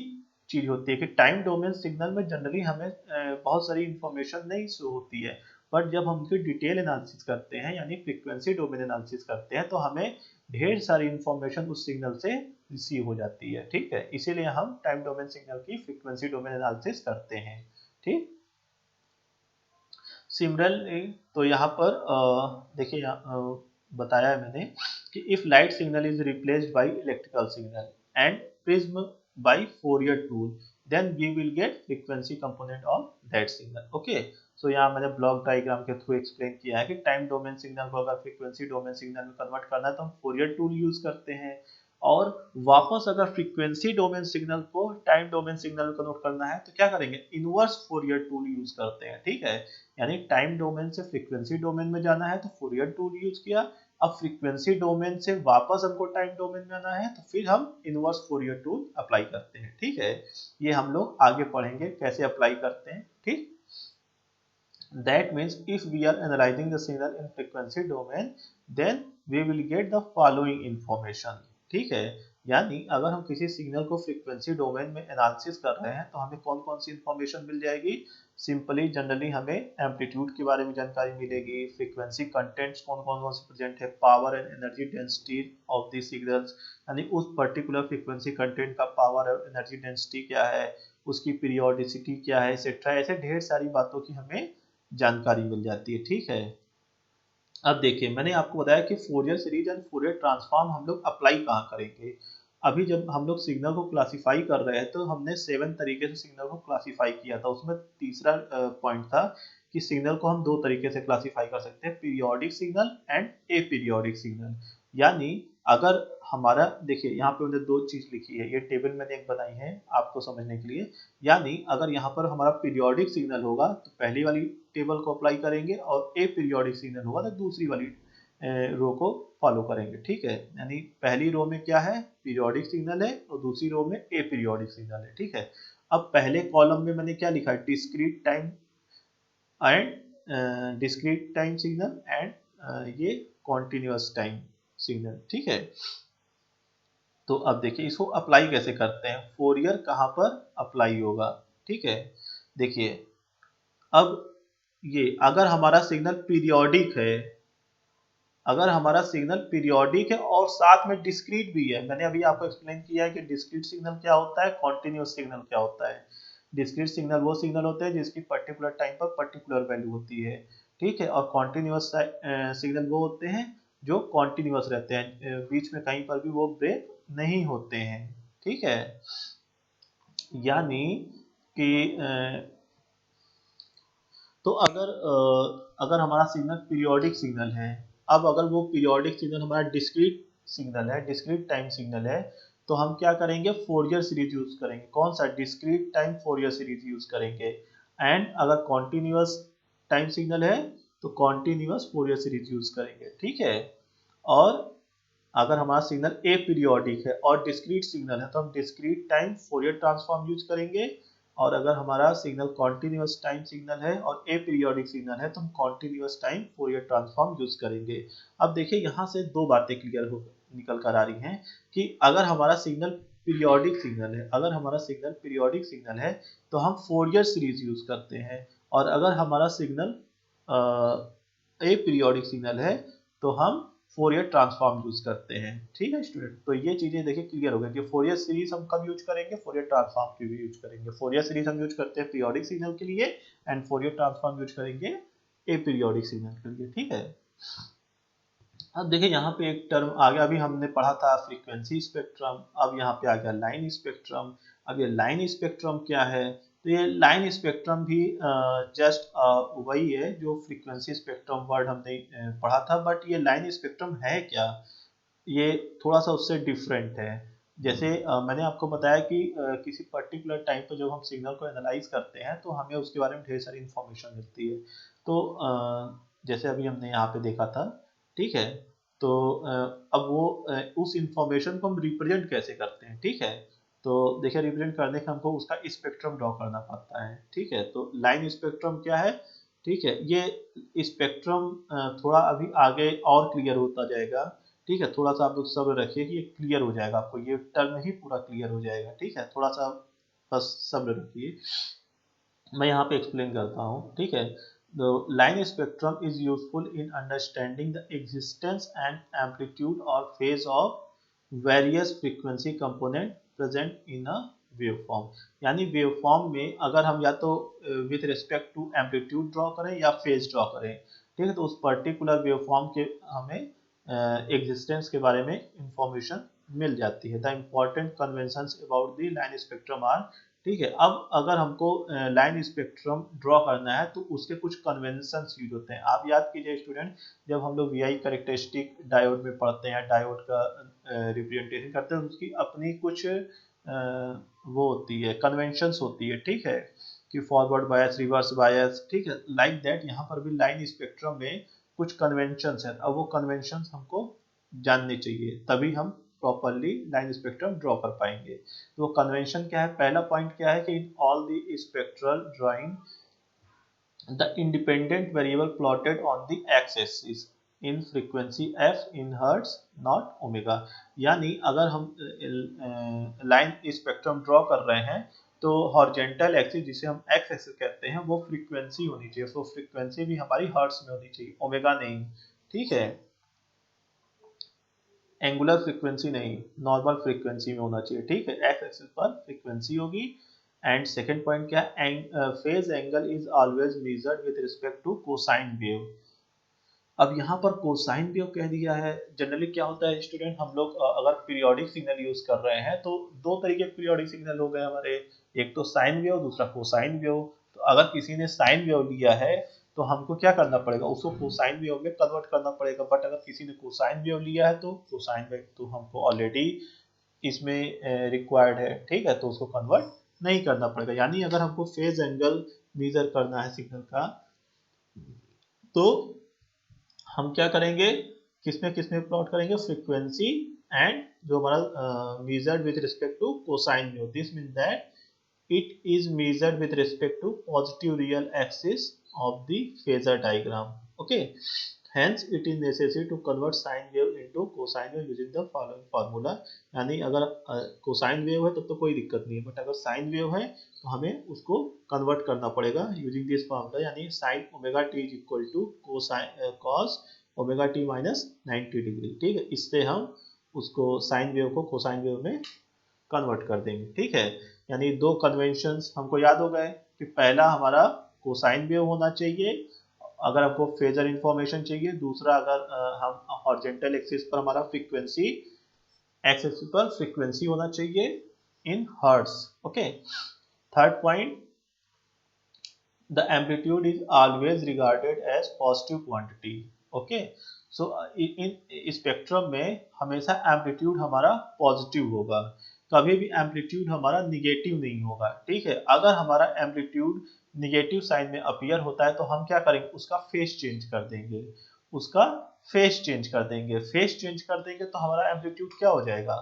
चीज होती है कि टाइम डोमेन सिग्नल में जनरली हमें बहुत सारी इंफॉर्मेशन नहीं शो होती है, बट जब हम उनकी डिटेल एनालिसिस करते हैं यानी फ्रीक्वेंसी डोमेन एनालिसिस करते हैं, तो हमें ढेर सारी इंफॉर्मेशन उस सिग्नल से रिसीव हो जाती है। ठीक है, इसीलिए हम टाइम डोमेन सिग्नल की फ्रीक्वेंसी डोमेन एनालिसिस करते हैं। ठीक, सिमिलरली तो यहाँ पर देखिए बताया है मैंने कि if light signal is replaced by electrical signal and prism by Fourier tool, then we will get frequency component of that signal. Okay, so यहाँ मैंने ब्लॉक डायग्राम के थ्रू एक्सप्लेन किया है कि टाइम डोमेन सिग्नल को अगर फ्रीक्वेंसी डोमेन सिग्नल में कन्वर्ट करना है तो हम फोरियर टूल यूज करते हैं, और वापस अगर फ्रीक्वेंसी डोमेन सिग्नल को टाइम डोमेन सिग्नल में कन्वर्ट करना है तो क्या करेंगे, इनवर्स फोरियर टूल यूज करते हैं। ठीक है, यानी टाइम डोमेन से फ्रीक्वेंसी डोमेन में जाना है तो फोरियर टूल यूज किया, अब फ्रीक्वेंसी डोमेन से वापस हमको टाइम डोमेन में आना है तो फिर हम इनवर्स फोरियर टूल अप्लाई करते हैं। ठीक है, ये हम लोग आगे पढ़ेंगे कैसे अप्लाई करते हैं। ठीक, that means if we are analyzing the signal in frequency domain, then we will get the following information। ठीक है, यानी अगर हम किसी सिग्नल को फ्रीक्वेंसी डोमेन में एनालिसिस कर रहे हैं तो हमें कौन कौन सी इंफॉर्मेशन मिल जाएगी। सिंपली जनरली हमें एम्पलीट्यूड के बारे में जानकारी मिलेगी, फ्रीक्वेंसी कंटेंट्स कौन कौन कौन से प्रेजेंट है, power and energy density of the signals, यानी उस पर्टिकुलर फ्रीक्वेंसी कंटेंट का पावर और एनर्जी डेंसिटी क्या है, उसकी पीरियोडिसिटी क्या है, एक्सेट्रा। ऐसे ढेर सारी बातों की हमें जानकारी मिल जाती है। ठीक है, अब देखिए मैंने आपको बताया कि Fourier series and Fourier transform हम लोग अप्लाई कहाँ करेंगे। अभी जब हम लोग सिग्नल को क्लासिफाई कर रहे हैं तो हमने 7 तरीके से सिग्नल को क्लासिफाई किया था। उसमें तीसरा पॉइंट था कि सिग्नल को हम दो तरीके से क्लासिफाई कर सकते हैं, periodic signal and aperiodic signal. यानी अगर हमारा, देखिए यहाँ पे मैंने दो चीज लिखी है, ये टेबल मैंने एक बनाई है आपको समझने के लिए। यानी अगर यहाँ पर हमारा पीरियोडिक सिग्नल होगा तो पहली वाली टेबल को अप्लाई करेंगे, और अपीरियोडिक सिग्नल होगा तो दूसरी वाली रो को फॉलो करेंगे। ठीक है, यानी पहली रो में क्या है, पीरियोडिक सिग्नल है, और दूसरी रो में अपीरियोडिक सिग्नल है। ठीक है, अब पहले कॉलम में मैंने क्या लिखा है, डिस्क्रीट टाइम सिग्नल एंड ये कॉन्टिन्यूअस टाइम सिग्नल। ठीक है, तो अब देखिए इसको अप्लाई कैसे करते हैं, फोरियर कहाँ पर अप्लाई होगा। ठीक है, देखिए अब ये अगर हमारा सिग्नल पीरियोडिक है, अगर हमारा सिग्नल पीरियोडिक है और साथ में डिस्क्रीट भी है, मैंने अभी आपको एक्सप्लेन किया है कि डिस्क्रीट सिग्नल क्या होता है, कॉन्टिन्यूअस सिग्नल क्या होता है। डिस्क्रीट सिग्नल वो सिग्नल होते हैं जिसकी पर्टिकुलर टाइम पर पर्टिकुलर वैल्यू होती है। ठीक है, और कॉन्टिन्यूअस सिग्नल वो होते हैं जो कॉन्टिन्यूअस रहते हैं, बीच में कहीं पर भी वो ब्रेक नहीं होते हैं। ठीक है, यानी कि तो अगर हमारा सिग्नल पीरियोडिक सिग्नल है, अब अगर वो पीरियोडिक सिग्नल हमारा डिस्क्रीट सिग्नल है, डिस्क्रीट टाइम सिग्नल है, तो हम क्या करेंगे, फोरियर सीरीज यूज करेंगे। कौन सा, discrete time Fourier series use करेंगे। एंड अगर कॉन्टिन्यूअस टाइम सिग्नल है तो कॉन्टिन्यूअस फोरियर सीरीज यूज करेंगे। ठीक है, और अगर हमारा सिग्नल ए पीरियोडिक है और डिस्क्रीट सिग्नल है तो हम discrete time Fourier transform use करेंगे। और अगर हमारा सिग्नल कॉन्टिन्यूअस टाइम सिग्नल है और ए पीरियोडिक सिग्नल है तो हम continuous time Fourier transform use करेंगे। अब देखिए यहाँ से दो बातें क्लियर हो निकल कर आ रही हैं कि अगर हमारा सिग्नल पीरियोडिक सिग्नल है, अगर हमारा सिग्नल पीरियोडिक सिग्नल है तो हम फोरियर सीरीज यूज करते हैं, और अगर हमारा सिग्नल ए पीरियोडिक सिग्नल है तो हम फोरियर ट्रांसफॉर्म यूज करते हैं। ठीक है स्टूडेंट, तो ये चीजें देखिए क्लियर हो गई कि फोरियर सीरीज हम कब यूज करेंगे, फोरियर ट्रांसफॉर्म के लिए यूज करेंगे। फोरियर सीरीज हम यूज करते हैं पीरियोडिक सिग्नल के लिए, एंड फोरियर ट्रांसफॉर्म यूज करेंगे ए पीरियोडिक सिग्नल के लिए। ठीक है, अब देखिए यहाँ पे एक टर्म आ गया, अभी हमने पढ़ा था फ्रीक्वेंसी स्पेक्ट्रम, अब यहाँ पे आ गया लाइन स्पेक्ट्रम। अब ये लाइन स्पेक्ट्रम क्या है, तो ये लाइन स्पेक्ट्रम भी जस्ट वही है जो फ्रीक्वेंसी स्पेक्ट्रम वर्ड हमने पढ़ा था, बट ये लाइन स्पेक्ट्रम है क्या, ये थोड़ा सा उससे डिफरेंट है। जैसे मैंने आपको बताया कि किसी पर्टिकुलर टाइम पर जब हम सिग्नल को एनालाइज करते हैं तो हमें उसके बारे में ढेर सारी इंफॉर्मेशन मिलती है। तो जैसे अभी हमने यहाँ पे देखा था। ठीक है, तो अब वो उस इंफॉर्मेशन को हम रिप्रेजेंट कैसे करते हैं। ठीक है, तो देखिए रिप्रेजेंट करने के हमको उसका स्पेक्ट्रम ड्रॉ करना पड़ता है। ठीक है, तो लाइन स्पेक्ट्रम क्या है, ठीक है, ये स्पेक्ट्रम थोड़ा अभी आगे और क्लियर होता जाएगा। ठीक है, थोड़ा सा आप लोग सब्र रखिए कि ये क्लियर हो जाएगा, आपको ये टर्म ही पूरा क्लियर हो जाएगा। ठीक है, थोड़ा सा बस सब्र रखिए, मैं यहाँ पे एक्सप्लेन करता हूँ। ठीक है, the line spectrum is useful in understanding the existence and amplitude or phase of various frequency component present in a waveform। यानी वेवफॉर्म में अगर हम या तो with respect to amplitude draw करें या फेज ड्रॉ करें, ठीक है, तो उस पर्टिकुलर वेवफॉर्म के हमें एग्जिस्टेंस के बारे में इंफॉर्मेशन मिल जाती है। The important conventions about the line spectrum are. ठीक है, अब अगर हमको लाइन स्पेक्ट्रम ड्रॉ करना है तो उसके कुछ कन्वेंशंस यूज होते हैं। आप याद कीजिए स्टूडेंट, जब हम लोग वीआई कैरेक्टरिस्टिक डायोड में पढ़ते हैं, डायोड का रिप्रेजेंटेशन करते हैं, उसकी अपनी कुछ वो होती है, कन्वेंशंस होती है। ठीक है, कि फॉरवर्ड बायस, रिवर्स बायस। ठीक है, लाइक दैट यहाँ पर भी लाइन स्पेक्ट्रम में कुछ कन्वेंशंस हैं। अब वो कन्वेंशंस हमको जानने चाहिए, तभी हम प्रॉपरली लाइन स्पेक्ट्रम ड्रॉ कर पाएंगे। तो वो कन्वेंशन क्या है, पहला पॉइंट क्या है कि in all the spectral drawing the independent variable plotted on the x axis. In frequency F in hertz not omega. यानी अगर हम लाइन स्पेक्ट्रम ड्रॉ कर रहे हैं तो हॉरिजेंटल एक्सिस जिसे हम एक्स एक्सिस कहते हैं वो फ्रीक्वेंसी होनी चाहिए, तो फ्रीक्वेंसी भी हमारी हर्ट्ज में होनी चाहिए, ओमेगा नहीं। ठीक है, एंगुलर फ्रीक्वेंसी नहीं, नॉर्मल फ्रीक्वेंसी में होना चाहिए। ठीक है, एक्स एक्सिस पर फ्रीक्वेंसी होगी। एंड सेकंड पॉइंट क्या है, phase angle is always measured with respect to cosine wave. अब यहाँ पर कोसाइन वेव कह दिया है। जनरली क्या होता है स्टूडेंट, हम लोग अगर पीरियोडिक सिग्नल यूज कर रहे हैं तो दो तरीके के पीरियोडिक सिग्नल हो गए हमारे, एक तो साइन वेव, दूसरा कोसाइन वेव। तो अगर किसी ने साइन वेव लिया है तो हमको क्या करना पड़ेगा, उसको कोसाइन वेव में कन्वर्ट करना पड़ेगा। बट अगर किसी ने कोसाइन वेव लिया है तो कोसाइन वेव तो हमको ऑलरेडी इसमें रिक्वायर्ड है। ठीक है, तो उसको कन्वर्ट नहीं करना पड़ेगा। यानी अगर हमको फेज एंगल मेजर करना है सिग्नल का तो हम क्या करेंगे, किसमें प्लॉट करेंगे, फ्रीक्वेंसी एंड जो हमारा measured with respect to cosine wave. This mean that it is measured with respect to positive real axis of the phasor diagram. Okay, hence it is necessary to convert sine wave into cosine wave using the following formula। यानी अगर कोसाइन वेव है तब तो कोई दिक्कत नहीं है, बट अगर साइन वेव है तो हमें उसको कन्वर्ट करना पड़ेगा यूजिंग दिस फॉर्मूला। यानी sine omega T is equal to cos omega T minus 90 degree. ठीक है, इससे हम उसको साइन वेव को कोसाइन वेव में कन्वर्ट कर देंगे। ठीक है, यानी दो कन्वेंशंस हमको याद हो गए कि पहला हमारा कोसाइन वेव होना चाहिए अगर हमको फेजर इंफॉर्मेशन चाहिए, दूसरा अगर हम हॉरिजॉन्टल एक्सिस पर हमारा फ्रीक्वेंसी एक्स एक्सिस पर फ्रीक्वेंसी होना चाहिए in hertz. Okay, third point, the amplitude is always regarded as positive quantity। okay, so in spectrum में हमेशा एम्पलीट्यूड हमारा पॉजिटिव होगा, कभी भी एम्पलीट्यूड हमारा निगेटिव नहीं होगा। ठीक है, अगर हमारा एम्पलीट्यूड निगेटिव साइन में अपीयर होता है तो हम क्या करेंगे, उसका फेस चेंज कर देंगे, उसका फेस चेंज कर देंगे। फेस चेंज कर देंगे तो हमारा एम्पलीट्यूड क्या हो जाएगा,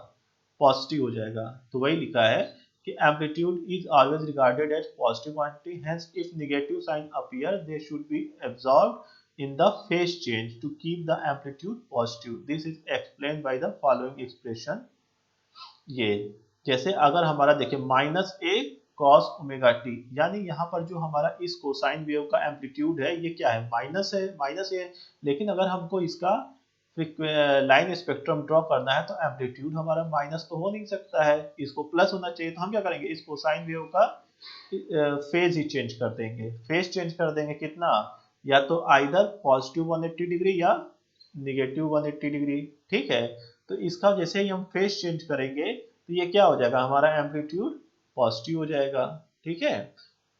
पॉजिटिव हो जाएगा। तो वही लिखा है कि amplitude is always regarded as positive quantity, hence if negative sign appear they should be absorbed in the phase change to keep the amplitude positive। this is explained by the following expression। ये जैसे अगर हमारा देखिए माइनस ए कॉस ओमेगा टी, यानी यहाँ पर जो हमारा इस कोसाइन वेव का एम्पलीट्यूड है ये क्या है, माइनस है, माइनस ए। लेकिन अगर हमको इसका लाइन स्पेक्ट्रम ड्रॉ करना है तो एम्पलीट्यूड हमारा माइनस तो हो नहीं सकता है, इसको प्लस होना चाहिए। तो हम क्या करेंगे, इस कोसाइन वेव का फेज ही चेंज कर देंगे। फेज चेंज कर देंगे कितना, या तो आइदर पॉजिटिव 180 डिग्री या निगेटिव 180 डिग्री। ठीक है, तो इसका जैसे ही हम फेज चेंज करेंगे तो ये क्या हो जाएगा, हमारा एम्पलीट्यूड पॉजिटिव हो जाएगा। ठीक है,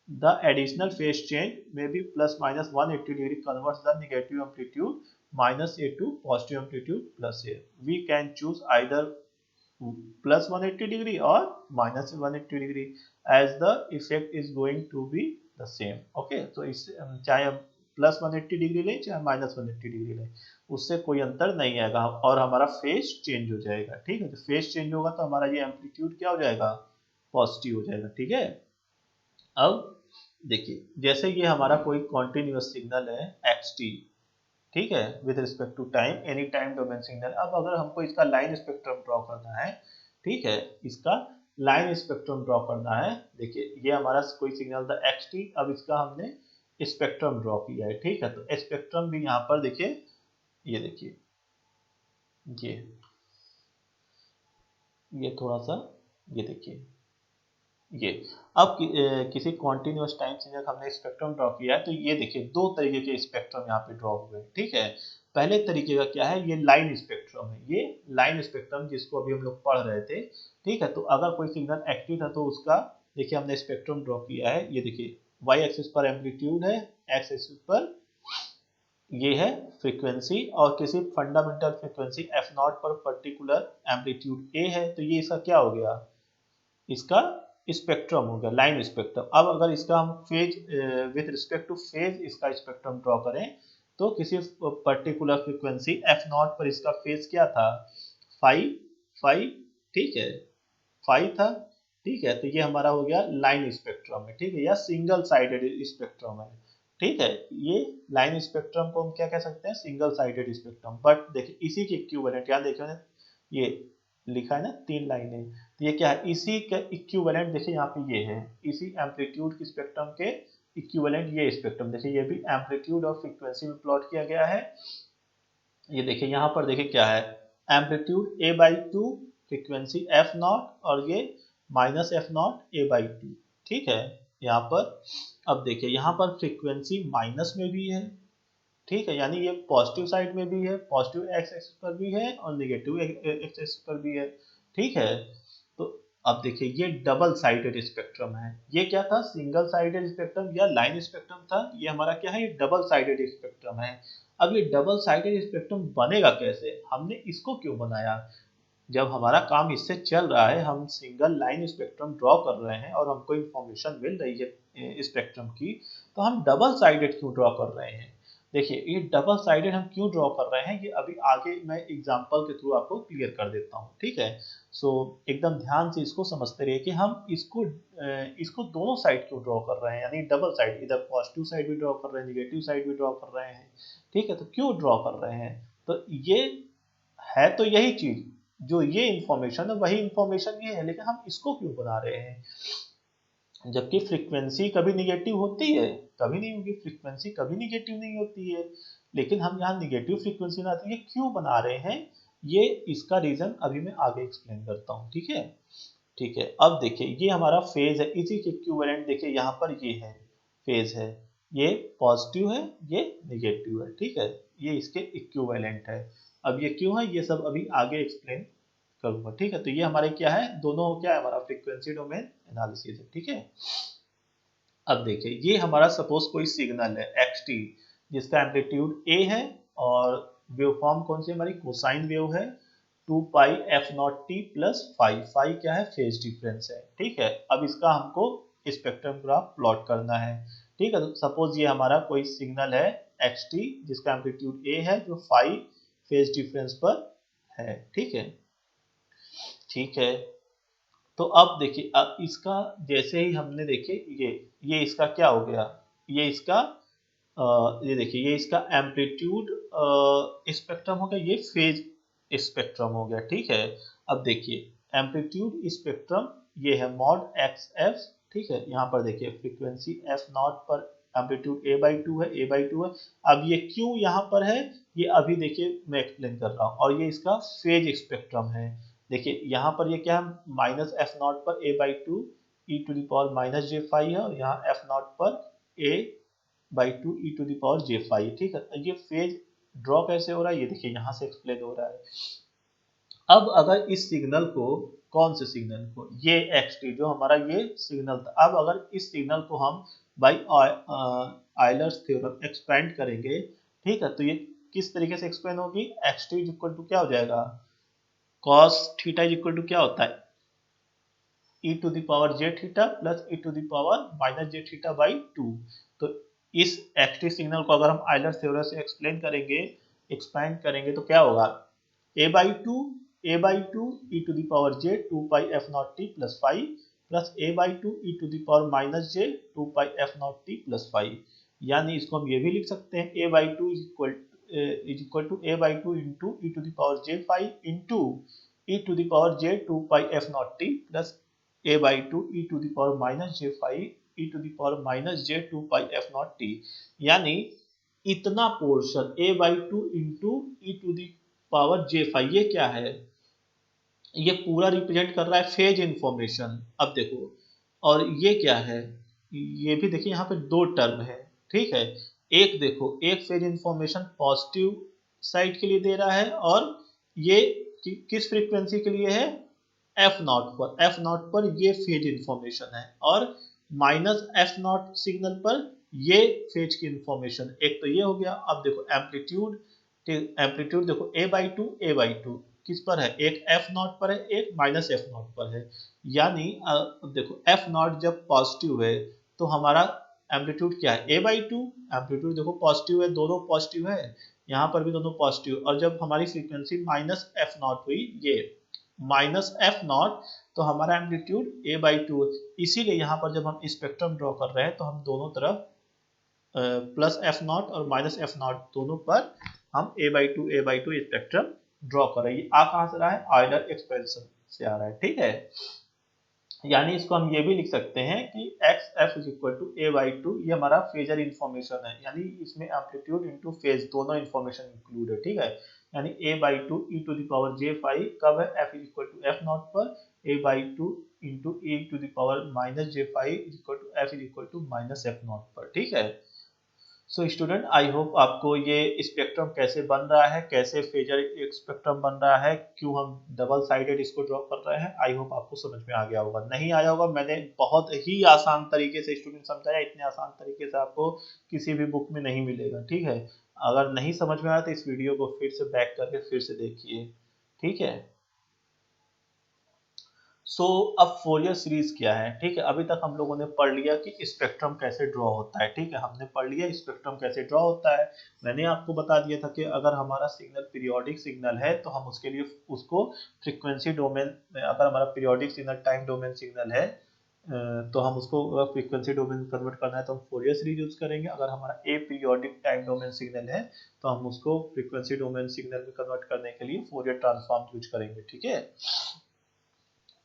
द एडिशनल फेज चेंज में B plus minus 180 degree converts the negative amplitude minus A to positive amplitude plus A. We can choose either plus 180 degree और minus 180 degree as the effect is going to be the same. Okay, तो इस चाहे हम प्लस 180 डिग्री लें चाहे माइनस 180 डिग्री लें, उससे कोई अंतर नहीं आएगा और हमारा फेज चेंज हो जाएगा। ठीक है, तो फेज चेंज होगा तो हमारा ये एम्पलीट्यूड क्या हो जाएगा, पॉजिटिव हो जाएगा। ठीक है, अब देखिए जैसे ये हमारा कोई कॉन्टिन्यूअस सिग्नल है एक्स टी, ठीक है, with respect to time, any time domain signal. अब अगर हमको इसका लाइन स्पेक्ट्रम ड्रॉ करना है, ठीक है, इसका लाइन स्पेक्ट्रम ड्रॉ करना है। देखिए ये हमारा कोई सिग्नल था एक्स टी, अब इसका हमने स्पेक्ट्रम ड्रॉ किया है। ठीक है, तो स्पेक्ट्रम भी यहाँ पर देखिए, ये देखिए ये थोड़ा सा, ये देखिए ये। अब किसी कॉन्टिन्यूअस टाइम सिग्नल हमने स्पेक्ट्रम ड्रॉ किया है तो ये देखिए दो तरीके के स्पेक्ट्रम यहाँ पे ड्रॉ हुए हैं। ठीक है, पहले तरीके का क्या है, ये लाइन स्पेक्ट्रम है, ये लाइन स्पेक्ट्रम जिसको अभी हम लोग पढ़ रहे थे। ठीक है, तो अगर कोई सिग्नल एक्टिव था तो उसका देखिए हमने स्पेक्ट्रम ड्रॉ किया है। ये देखिए वाई एक्सिस पर एम्पलीट्यूड है, एक्स एक्सिस पर ये है फ्रीक्वेंसी, और किसी फंडामेंटल फ्रीक्वेंसी एफ नॉट पर पर्टिकुलर एम्पलीट्यूड ए है, तो ये इसका क्या हो गया, इसका स्पेक्ट्रम हो गया, लाइन स्पेक्ट्रम। अब अगर इसका हम phase with respect two phase इसका स्पेक्ट्रम ड्रॉ करें तो किसी पर्टिकुलर फ्रीक्वेंसी एफ नॉट पर इसका फेज क्या था, फाइव फाइव। ठीक है, फाइव था। ठीक है, तो ये हमारा हो गया लाइन स्पेक्ट्रम है। ठीक है, या सिंगल साइडेड स्पेक्ट्रम है। ठीक है। ये लाइन स्पेक्ट्रम को हम क्या कह सकते हैं, सिंगल साइडेड स्पेक्ट्रम। बट देखिए इसी के इक्विवेलेंट, यहाँ देखिए मैंने ये लिखा है ना 3 लाइनें, तो ये क्या है, इसी का इक्विवेलेंट देखिए यहाँ पे ये है, इसी एम्पलीट्यूड के स्पेक्ट्रम के इक्विवेलेंट ये स्पेक्ट्रम देखिए, ये भी एम्पलीट्यूड और फ्रीक्वेंसी में प्लॉट किया गया है। ये देखिए यहाँ पर देखिए क्या है, एम्पलीट्यूड a/2, फ्रीक्वेंसी f0, और ये -f0 a/2, ठीक है। यहाँ पर अब देखिए यहाँ पर फ्रीक्वेंसी माइनस में भी है, ठीक है, यानी ये पॉजिटिव साइड में भी है, पॉजिटिव एक्स एक्सिस पर भी है और निगेटिव एक्स एक्सिस पर भी है, ठीक है। तो अब देखिए ये डबल साइडेड स्पेक्ट्रम है, ये क्या था, सिंगल साइडेड स्पेक्ट्रम या लाइन स्पेक्ट्रम था, ये हमारा क्या है, ये डबल साइडेड स्पेक्ट्रम है। अब ये डबल साइडेड स्पेक्ट्रम बनेगा कैसे, हमने इसको क्यों बनाया, जब हमारा काम इससे चल रहा है, हम सिंगल लाइन स्पेक्ट्रम ड्रॉ कर रहे हैं और हमको इंफॉर्मेशन मिल रही है स्पेक्ट्रम की, तो हम डबल साइडेड क्यों ड्रॉ कर रहे हैं। देखिए ये डबल साइडेड हम क्यों ड्रॉ कर रहे हैं, ये अभी आगे मैं एग्जांपल के थ्रू आपको क्लियर कर देता हूँ, ठीक है। सो एकदम ध्यान से इसको समझते रहिए कि हम इसको दोनों साइड क्यों ड्रॉ कर रहे हैं, यानी डबल साइड, इधर पॉजिटिव साइड भी ड्रॉ कर रहे हैं, निगेटिव साइड भी ड्रॉ कर रहे हैं, ठीक है। तो क्यों ड्रॉ कर रहे हैं, तो ये है तो यही चीज, जो ये इंफॉर्मेशन है वही इंफॉर्मेशन ये है, लेकिन हम इसको क्यों बना रहे हैं, जबकि फ्रीक्वेंसी कभी निगेटिव होती है, कभी नहीं होगी, फ्रीक्वेंसी कभी निगेटिव नहीं होती है, लेकिन हम यहाँ निगेटिव फ्रीक्वेंसी ना, ये क्यों बना रहे हैं, ये इसका रीजन अभी मैं आगे एक्सप्लेन करता हूँ, ठीक है। ठीक है, अब देखिए ये हमारा फेज है, इसी के इक्विवेलेंट देखिए यहाँ पर ये है, फेज है, ये पॉजिटिव है, ये निगेटिव है, ठीक है, ये इसके इक्विवेलेंट है। अब ये क्यों है, ये सब अभी आगे एक्सप्लेन करूंगा, ठीक है। तो ये हमारे क्या है, दोनों क्या है, हमारा फ्रीक्वेंसी डोमेन एनालिसिस है, ठीक है। अब देखिए ये हमारा सपोज कोई सिग्नल है xt, जिसका एम्पलीट्यूड a है, और वेव फॉर्म कौन सी हमारी कोसाइन वेव है, 2 पाई f0t प्लस फाई क्या है, फेज डिफरेंस है, ठीक है। अब इसका हमको स्पेक्ट्रम ग्राफ प्लॉट करना है, ठीक है। तो सपोज ये हमारा कोई सिग्नल है xt, जिसका एम्पलीट्यूड a है, जो फाई फेज डिफरेंस पर है, ठीक है, ठीक है। तो अब देखिए, अब इसका जैसे ही हमने देखे ये इसका क्या हो गया, ये इसका ये देखिए ये इसका एम्पलीट्यूड स्पेक्ट्रम हो गया, ये फेज स्पेक्ट्रम हो गया, ठीक है। अब देखिए एम्पलीट्यूड स्पेक्ट्रम ये है मॉड एक्स एफ, ठीक है। यहाँ पर देखिए फ्रीक्वेंसी एफ नॉट पर एम्पलीट्यूड a/2 है, a/2 है। अब ये क्यों यहाँ पर है, ये अभी देखिए मैं एक्सप्लेन कर रहा हूँ, और ये इसका फेज स्पेक्ट्रम है। देखिए यहाँ पर ये क्या है, माइनस एफ नॉट पर a/2 e⁻j⁵ है, और यहाँ एफ नॉट पर a/2 e⁻j⁵, ठीक है। ये फेज ड्रॉ कैसे हो रहा है, ये देखिए यहाँ से एक्सप्लेन हो रहा है। अब अगर इस सिग्नल को, कौन से सिग्नल को, ये xt जो हमारा ये सिग्नल था, अब अगर इस सिग्नल को हम बाई आयलर्स थ्योरम एक्सपेंड करेंगे, ठीक है, तो ये किस तरीके से एक्सपेंड होगी, xt इज इक्वल टू क्या हो जाएगा, cos theta is equal to क्या होता है, e⁻j⁵ प्लस e⁻j⁵/2। तो इस xt सिग्नल को अगर हम आयलर थ्योरम से एक्सप्लेन करेंगे, एक्सपेंड करेंगे, तो क्या होगा, a/2 e⁻j⁵2πf0t plus phi plus a/2 e⁻j⁵2πf0t plus phi, यानी इसको हम ये भी लिख सकते हैं a/2 is equal to a/2 into e⁻j⁵ into e⁻j⁵2πf0t plus a/2 e⁻j⁵ e⁻j⁵2πf0t, यानी इतना पोर्शन a/2 इंटू e⁻j⁵, ये क्या है, ये पूरा रिप्रेजेंट कर रहा है फेज इंफॉर्मेशन। अब देखो, और ये क्या है, ये भी देखिए यहाँ पे दो टर्म है, ठीक है। एक देखो, एक फेज इंफॉर्मेशन पॉजिटिव साइड के लिए दे रहा है, और ये किस फ्रीक्वेंसी के लिए है, f0 पर ये फेज इंफॉर्मेशन है, और -f0 सिग्नल पर ये फेज की इंफॉर्मेशन, एक तो ये हो गया। अब देखो एम्पलीट्यूड, एम्पलीट्यूड देखो a/2 किस पर है, एक f0 पर है, एक -f0 पर है, यानी देखो f0 जब पॉजिटिव है तो हमारा एम्पलीट्यूड क्या है, a/2, एम्पलीट्यूड देखो पॉजिटिव है, दोनों पॉजिटिव है, यहाँ पर भी दोनों पॉजिटिव, और जब हमारी फ्रीक्वेंसी -f0 हुई, ये -f0, तो हमारा एम्पलीट्यूड a/2, इसीलिए यहाँ पर जब हम स्पेक्ट्रम ड्रॉ कर रहे हैं तो हम दोनों तरफ प्लस एफ नॉट और माइनस एफ नॉट दोनों पर हम a/2 स्पेक्ट्रम ड्रॉ कर रहे हैं। आ कहाँ से रहा है? आयलर एक्सपेंशन से आ रहा है, ठीक है। यानी इसको हम ये भी लिख सकते हैं कि x f is equal to a/2, ये हमारा फेजर इंफॉर्मेशन है, यानी इसमें एम्पलीट्यूड इनटू फेज दोनों इंफॉर्मेशन इंक्लूड है, ठीक है। यानी a/2 e⁻j⁵ कब है? f is equal to f naught पर a/2 into e⁻j⁵ is equal to f is equal to minus f naught पर, ठीक है। सो स्टूडेंट, आई होप आपको ये स्पेक्ट्रम कैसे बन रहा है, कैसे फेजर स्पेक्ट्रम बन रहा है, क्यों हम डबल साइडेड इसको ड्रॉ कर रहे हैं, आई होप आपको समझ में आ गया होगा। नहीं आया होगा, मैंने बहुत ही आसान तरीके से स्टूडेंट समझाया, इतने आसान तरीके से आपको किसी भी बुक में नहीं मिलेगा, ठीक है। अगर नहीं समझ में आया तो इस वीडियो को फिर से बैक करके फिर से देखिए, ठीक है। अब फोरियर सीरीज क्या है, ठीक है। अभी तक हम लोगों ने पढ़ लिया कि स्पेक्ट्रम कैसे ड्रॉ होता है, ठीक है। हमने पढ़ लिया स्पेक्ट्रम कैसे ड्रॉ होता है। मैंने आपको बता दिया था कि अगर हमारा सिग्नल पीरियोडिक सिग्नल है तो हम उसके लिए उसको फ्रीक्वेंसी डोमेन में, अगर हमारा periodic signal time domain signal है तो हम उसको फ्रीक्वेंसी डोमेन कन्वर्ट करना है तो हम फोरियर सीरीज यूज करेंगे। अगर हमारा ए पीरियोडिक टाइम डोमेन सिग्नल है तो हम उसको फ्रीक्वेंसी डोमेन सिग्नल में कन्वर्ट करने के लिए फोरियर ट्रांसफॉर्म यूज करेंगे, ठीक है।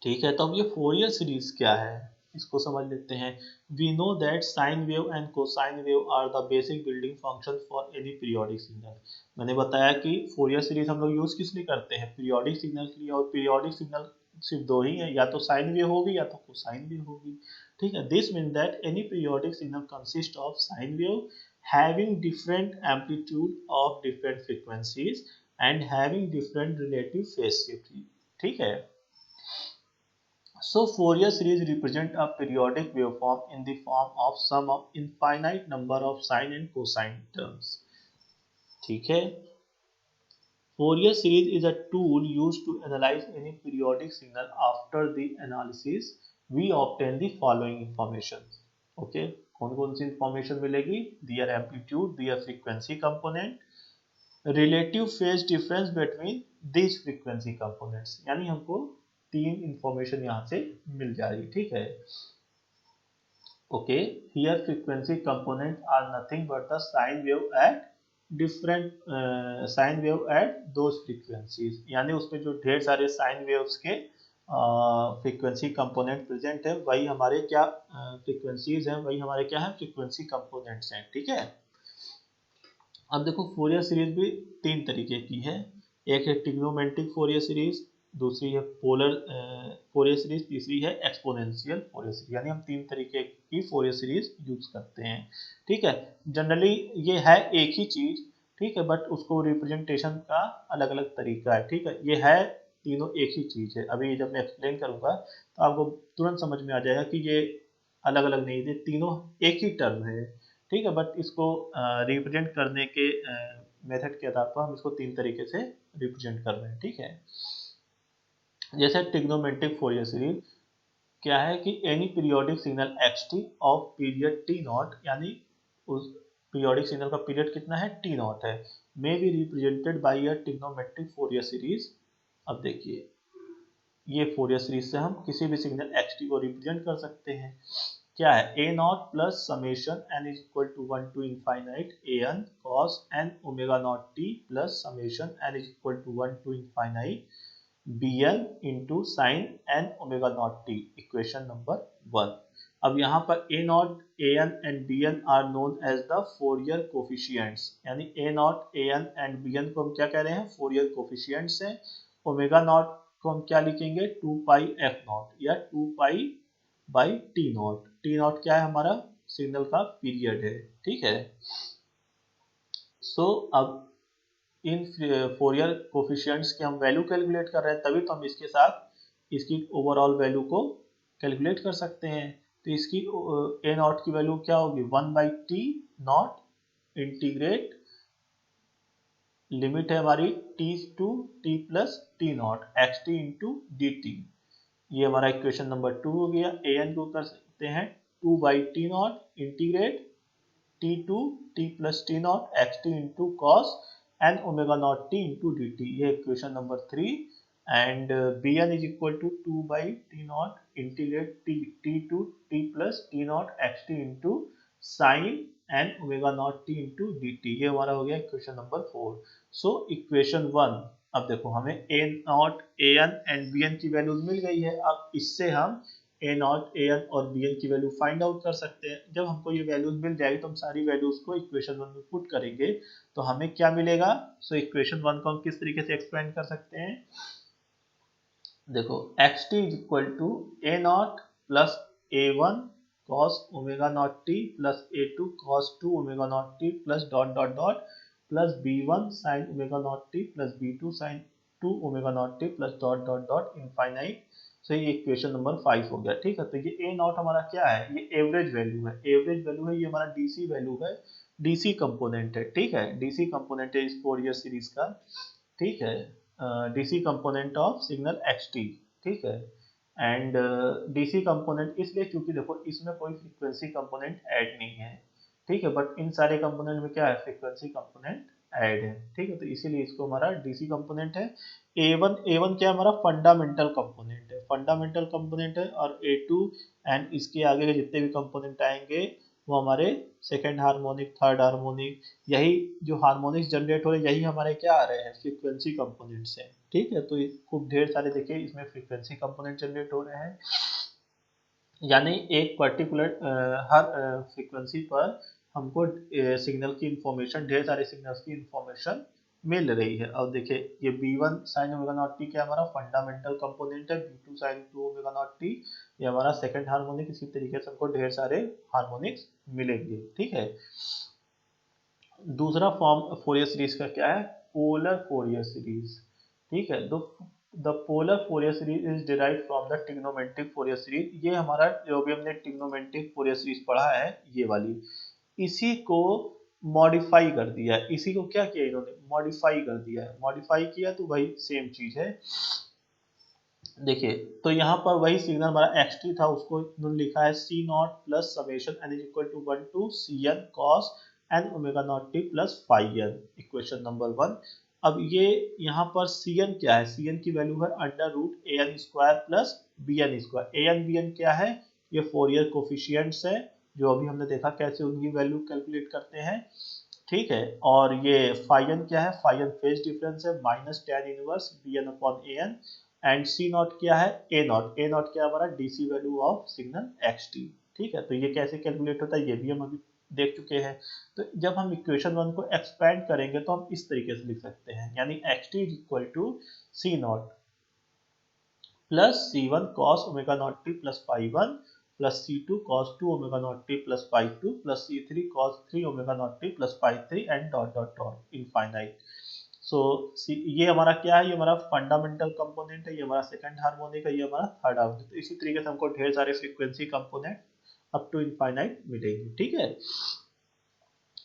ठीक है, तो अब ये फोरियर सीरीज क्या है इसको समझ लेते हैं। We know that sine wave and cosine wave are the basic building function for any periodic signal. मैंने बताया कि फोरियर सीरीज हम लोग यूज किस लिए करते हैं? पीरियोडिक सिग्नल के लिए, और पीरियोडिक सिग्नल सिर्फ दो ही है, या तो साइन वेव होगी या तो कोसाइन वेव होगी, ठीक है। This mean that any periodic signal consist of sine wave having different amplitude of different frequencies and having different relative phase shift, ठीक है। So Fourier series represent a periodic waveform in the form of sum of infinite number of sine and cosine terms, ठीक है। Fourier series is a tool used to analyze any periodic signal. After the analysis, we obtain the following information. Okay, कौन कौन सी information मिलेगी? Their amplitude, their frequency component, relative phase difference between these frequency components, यानी हमको तीन इंफॉर्मेशन यहाँ से मिल जाएगी, ठीक है। Okay, here frequency component are nothing but the sine wave at different sine wave at those frequencies, यानी उसमें जो ढेर सारे साइन वेव्स के फ्रीक्वेंसी कंपोनेंट प्रेजेंट है वही हमारे क्या फ्रीक्वेंसीज हैं, वही हमारे क्या है फ्रीक्वेंसी कंपोनेंट्स हैं, ठीक है। अब देखो फोरियर सीरीज भी तीन तरीके की है। एक है ट्रिग्नोमेट्रिक फोरियर सीरीज, दूसरी है पोलर फोरियर सीरीज, तीसरी है एक्सपोनेंशियल फोरियर सीरीज, यानी हम तीन तरीके की फोरियर सीरीज यूज करते हैं, ठीक है। जनरली ये है एक ही चीज, ठीक है, बट उसको रिप्रेजेंटेशन का अलग अलग तरीका है, ठीक है। ये है तीनों एक ही चीज है। अभी जब मैं एक्सप्लेन करूंगा तो आपको तुरंत समझ में आ जाएगा कि ये अलग अलग नहीं, ये तीनों एक ही टर्म है, ठीक है। बट इसको रिप्रेजेंट करने के मेथड के आधार पर हम इसको तीन तरीके से रिप्रेजेंट कर रहे हैं, ठीक है। जैसे ट्रिग्नोमेट्रिक फोरियर सीरीज क्या है कि any periodic signal xt of period t not, यानी उस पीरियोडिक सिग्नल का पीरियड कितना है? t नॉट है, may be represented by a trigonometric Fourier series. अब देखिए, ये फोरियर सीरीज से हम किसी भी सिग्नल xt को रिप्रेजेंट कर सकते हैं। क्या है? ए naught plus summation N is equal to 1 to infinite A N cos N omega naught T plus summation N is equal to 1 to infinite B N into sine N omega naught T, equation number 1। अब यहाँ पर A naught A N and B N are known as the Fourier coefficients, यानी A naught A N and B N को हम क्या कह रहे हैं? फोरियर कोफिशियंट्स हैं। ओमेगा नॉट को हम क्या लिखेंगे? 2 पाई एफ नॉट या 2 pi by T not. T not क्या है? हमारा सिग्नल का पीरियड है, ठीक है। अब इन फोरियर कोफिशियंट्स की हम वैल्यू कैलकुलेट कर रहे हैं, तभी तो हम इसके साथ इसकी ओवरऑल वैल्यू को कैलकुलेट कर सकते हैं। तो इसकी ए नॉट की वैल्यू क्या होगी? 1 by T naught integrate, limit है हमारी t to T plus T naught x T into D T. ये हमारा इक्वेशन नंबर 2 हो गया। ए एन को कर सकते हैं 2 by T naught integrate T to T plus T naught x T into cos N omega naught T into D T, ये equation number 3। And B N is equal to 2 by T naught integrate T to T plus T naught x T into sine N omega naught T into D T. ये हमारा हो गया इक्वेशन नंबर 4। सो इक्वेशन 1, अब देखो हमें A naught A N and B N की वैल्यूज मिल गई है। अब इससे हम ए नॉट ए एन और बी एन की वैल्यू फाइंड आउट कर सकते हैं। जब हमको ये वैल्यूज मिल जाएगी तो हम सारी वैल्यूज को इक्वेशन 1 में पुट करेंगे तो हमें क्या मिलेगा। सो इक्वेशन 1 को हम किस तरीके से एक्सपेंड कर सकते हैं, देखो X T is equal to A naught plus A one cos omega naught T plus A two cos two omega naught T plus dot dot dot plus B one sine omega naught T plus B two sine two omega naught T plus dot dot dot infinite. So ये इक्वेशन नंबर 5 हो गया। ठीक है, तो ये ए नॉट हमारा क्या है, ये एवरेज वैल्यू है। एवरेज वैल्यू है, ये हमारा डीसी वैल्यू है, डीसी कंपोनेंट है। ठीक है, डीसी कंपोनेंट है इस फोरियर सीरीज का। ठीक है, DC component of signal x T. ठीक है, एंड डीसी कंपोनेंट इसलिए क्योंकि देखो इसमें कोई फ्रीक्वेंसी कंपोनेंट ऐड नहीं है। ठीक है, बट इन सारे कंपोनेंट में क्या है, फ्रीक्वेंसी कंपोनेंट ऐड है। ठीक है, तो इसीलिए इसको हमारा डीसी कंपोनेंट है। ए वन क्या हमारा फंडामेंटल कंपोनेंट है, फंडामेंटल कंपोनेंट है। और ए टू एंड इसके आगे के जितने भी कंपोनेंट आएंगे वो हमारे सेकेंड हार्मोनिक, थर्ड हार्मोनिक, यही जो हार्मोनिक्स जनरेट हो रहे हैं यही हमारे क्या आ रहे हैं, फ्रीक्वेंसी कंपोनेंट्स हैं। ठीक है, तो खूब ढेर सारे देखिए इसमें फ्रीक्वेंसी कंपोनेंट जनरेट हो रहे हैं। यानी एक पर्टिकुलर हर फ्रीक्वेंसी पर हमको सिग्नल की इंफॉर्मेशन, ढेर सारे सिग्नल्स की इंफॉर्मेशन मिल रही है। और देखिए ये B1 sign omega naught T क्या हमारा फंडामेंटल कंपोनेंट है, B2 sign two omega naught T ये हमारा सेकंड हार्मोनिक। इसी तरीके से हमको ढेर सारे हार्मोनिक्स मिलेंगे। ठीक है, दूसरा फॉर्म फोरियर सीरीज का क्या है, पोलर फोरियर सीरीज। ठीक है, the polar Fourier series is derived from the trigonometric Fourier series. ये हमारा जो भी हमने ट्रिग्नोमेट्रिक फोरियर सीरीज पढ़ा है ये वाली, इसी को मॉडिफाई कर दिया है। इसी को क्या किया इन्होंने, मॉडिफाई कर दिया है। मॉडिफाई किया तो वही सेम चीज है। देखिए तो यहाँ पर वही सिग्नल हमारा एक्स टी था, उसको इन्होंने लिखा है C naught plus summation N is equal to 1 to C N cos N omega naught T plus five N, equation number 1। अब ये यहाँ पर सी एन क्या है, सी एन की वैल्यू है under root A N square plus B N square. A N B N क्या है, ये फोरियर कोफिशियंट्स है जो अभी हमने देखा कैसे उनकी वैल्यू कैलकुलेट करते हैं। ठीक है, और ये फाइव एन क्या है, फाइव एन फेज डिफरेंस है minus tan inverse b n upon a N. And c naught क्या है, ए नॉट, ए नॉट क्या हमारा DC value of signal x T. ठीक है, तो ये कैसे कैलकुलेट होता है ये भी हम अभी देख चुके हैं। तो जब हम इक्वेशन 1 को एक्सपेंड करेंगे तो हम इस तरीके से लिख सकते हैं, यानी X T is equal to C naught plus C one cos omega naught T plus five one plus C two cos two omega naught T plus five two plus C three cos three omega naught T plus five three and dot dot dot infinite. So ये हमारा क्या है, ये हमारा फंडामेंटल कंपोनेंट है, ये हमारा सेकंड हार्मोनिक है, ये हमारा थर्ड हार्मोनिक। तो इसी तरीके से हमको ढेर सारे frequency component up to infinite मिलेंगे। ठीक है,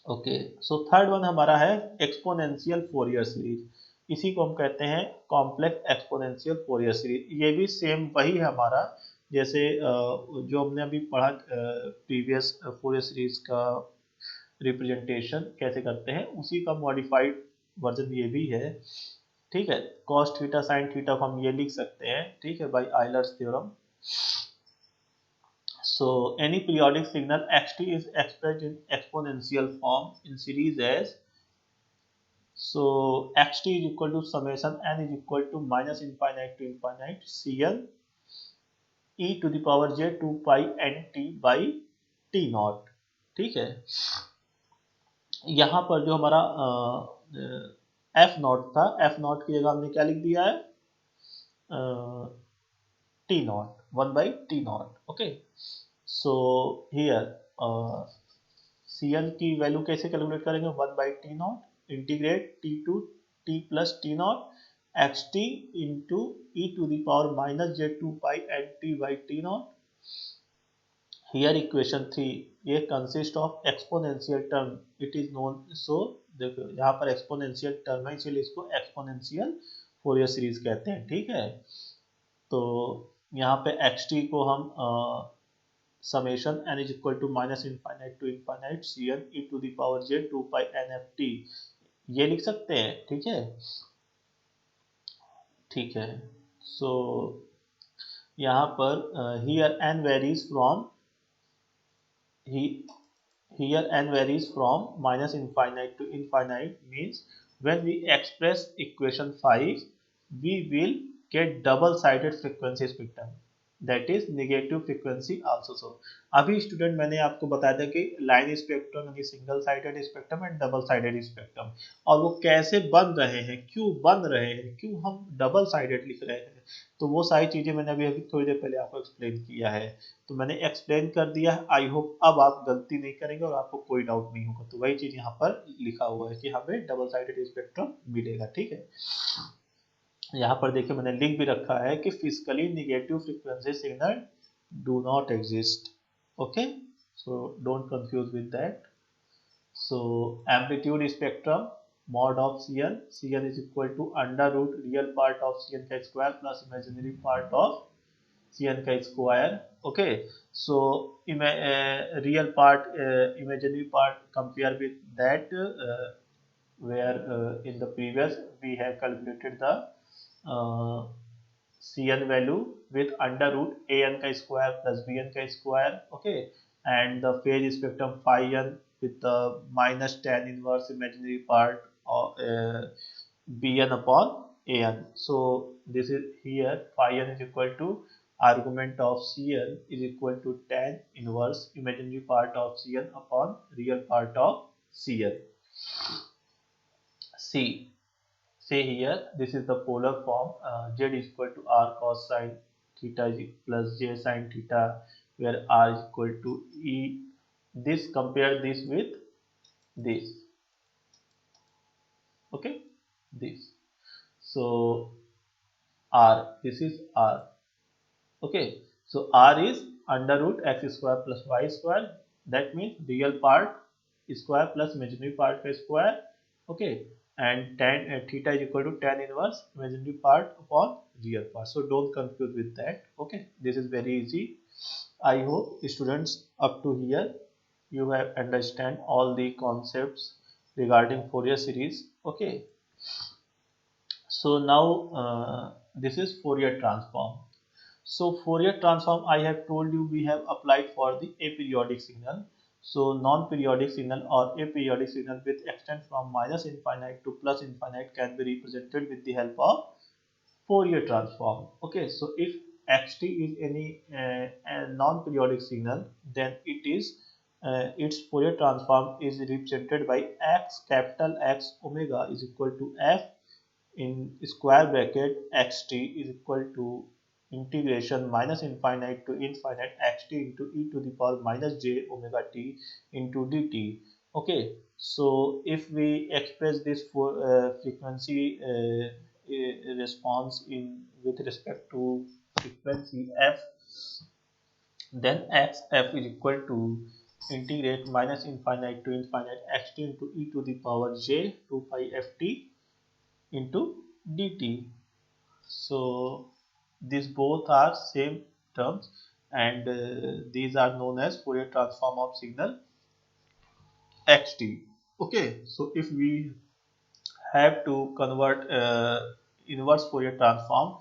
ओके। सो थर्ड वन हमारा है एक्सपोनेंशियल फोरियर सीरीज। इसी को हम कहते हैं कॉम्प्लेक्स एक्सपोनेंशियल फोरियर सीरीज। ये भी सेम वही है हमारा जैसे जो हमने अभी पढ़ा प्रीवियस फोरियर सीरीज का रिप्रेजेंटेशन कैसे करते हैं, उसी का मॉडिफाइड वर्जन ये भी है। ठीक है, cos थीटा sin थीटा को हम ये लिख सकते हैं, ठीक है, by Euler's theorem. So any periodic signal xt is expressed in exponential form in series as, so xt is equal to summation n is equal to minus infinite to infinite cn e to the power j 2 pi n t by t naught। ठीक है, यहाँ पर जो हमारा एफ नॉट था, एफ नॉट की जगह हमने क्या लिख दिया है, t naught, one by T naught. Okay, so here c N की वैल्यू कैसे कैलकुलेट करेंगे, one by T naught integrate T to T plus T naught x T into e to the power minus j two pi n t by T naught. Here equation 3 ये consist of exponential term, it is known. सो देखो यहाँ पर एक्सपोनेंशियल टर्म है इसलिए इसको एक्सपोनेंशियल फोरियर सीरीज कहते हैं। ठीक है, तो यहाँ पे एक्स टी को हम summation N is equal to minus infinite to infinite c n e to the power j two pi n f t ये लिख सकते हैं। ठीक है, ठीक है, सो यहाँ पर हियर एन वेरीज फ्रॉम ही Here n varies from minus infinite to infinite means when we express equation 5 we will get double sided frequency spectrum, that is negative frequency also. So अभी स्टूडेंट मैंने आपको बताया था कि लाइन स्पेक्ट्रम यानी single sided spectrum and double sided spectrum, और वो कैसे बन रहे हैं, क्यों बन रहे हैं, क्यों हम डबल साइडेड लिख रहे हैं, तो वो सारी चीजें मैंने अभी अभी थोड़ी देर पहले आपको एक्सप्लेन किया है। तो मैंने एक्सप्लेन कर दिया है, आई होप अब आप गलती नहीं करेंगे और आपको कोई डाउट नहीं होगा। तो वही चीज यहाँ पर लिखा हुआ है कि हमें डबल साइडेड स्पेक्ट्रम मिलेगा, ठीक है। यहाँ पर देखिए मैंने लिख भी रखा है कि physically negative frequency signal do not exist, okay, so don't confuse with that. So amplitude spectrum mod of Cn, Cn is equal to under root real part of Cn का square plus imaginary part of Cn का square, okay। So real part, imaginary part compare with that where in the previous we have calculated the uh, Cn value with under root an ka square plus bn ka square, okay, and the phase spectrum phi n with the minus tan inverse imaginary part of bn upon an. So this is here phi n is equal to argument of Cn is equal to tan inverse imaginary part of Cn upon real part of Cn. C. Say here, this is the polar form, z is equal to r cos sine theta plus j sine theta, where r is equal to e. This compare this with this, okay, this. So r, this is r, okay. So r is under root x square plus y square. That means real part square plus imaginary part का square, okay. And tan theta is equal to tan inverse imaginary part upon real part. So don't confuse with that, okay. This is very easy. I hope students up to here you have understand all the concepts regarding Fourier series, okay. So now this is Fourier transform. So Fourier transform, I have told you we have applied for the aperiodic signal. So non-periodic signal or aperiodic signal with extent from minus infinite to plus infinite can be represented with the help of Fourier transform. Okay, so if xt is any a non-periodic signal, then it is its Fourier transform is represented by x capital X omega is equal to f in square bracket xt is equal to integration minus infinite to infinite xt into e to the power minus j omega t into dt. Okay, so if we express this for frequency response in with respect to frequency f, then x f is equal to integrate minus infinite to infinite xt into e to the power j 2 pi ft into dt. So these both are same terms, and these are known as Fourier transform of signal xt. Okay, so if we have to convert inverse Fourier transform,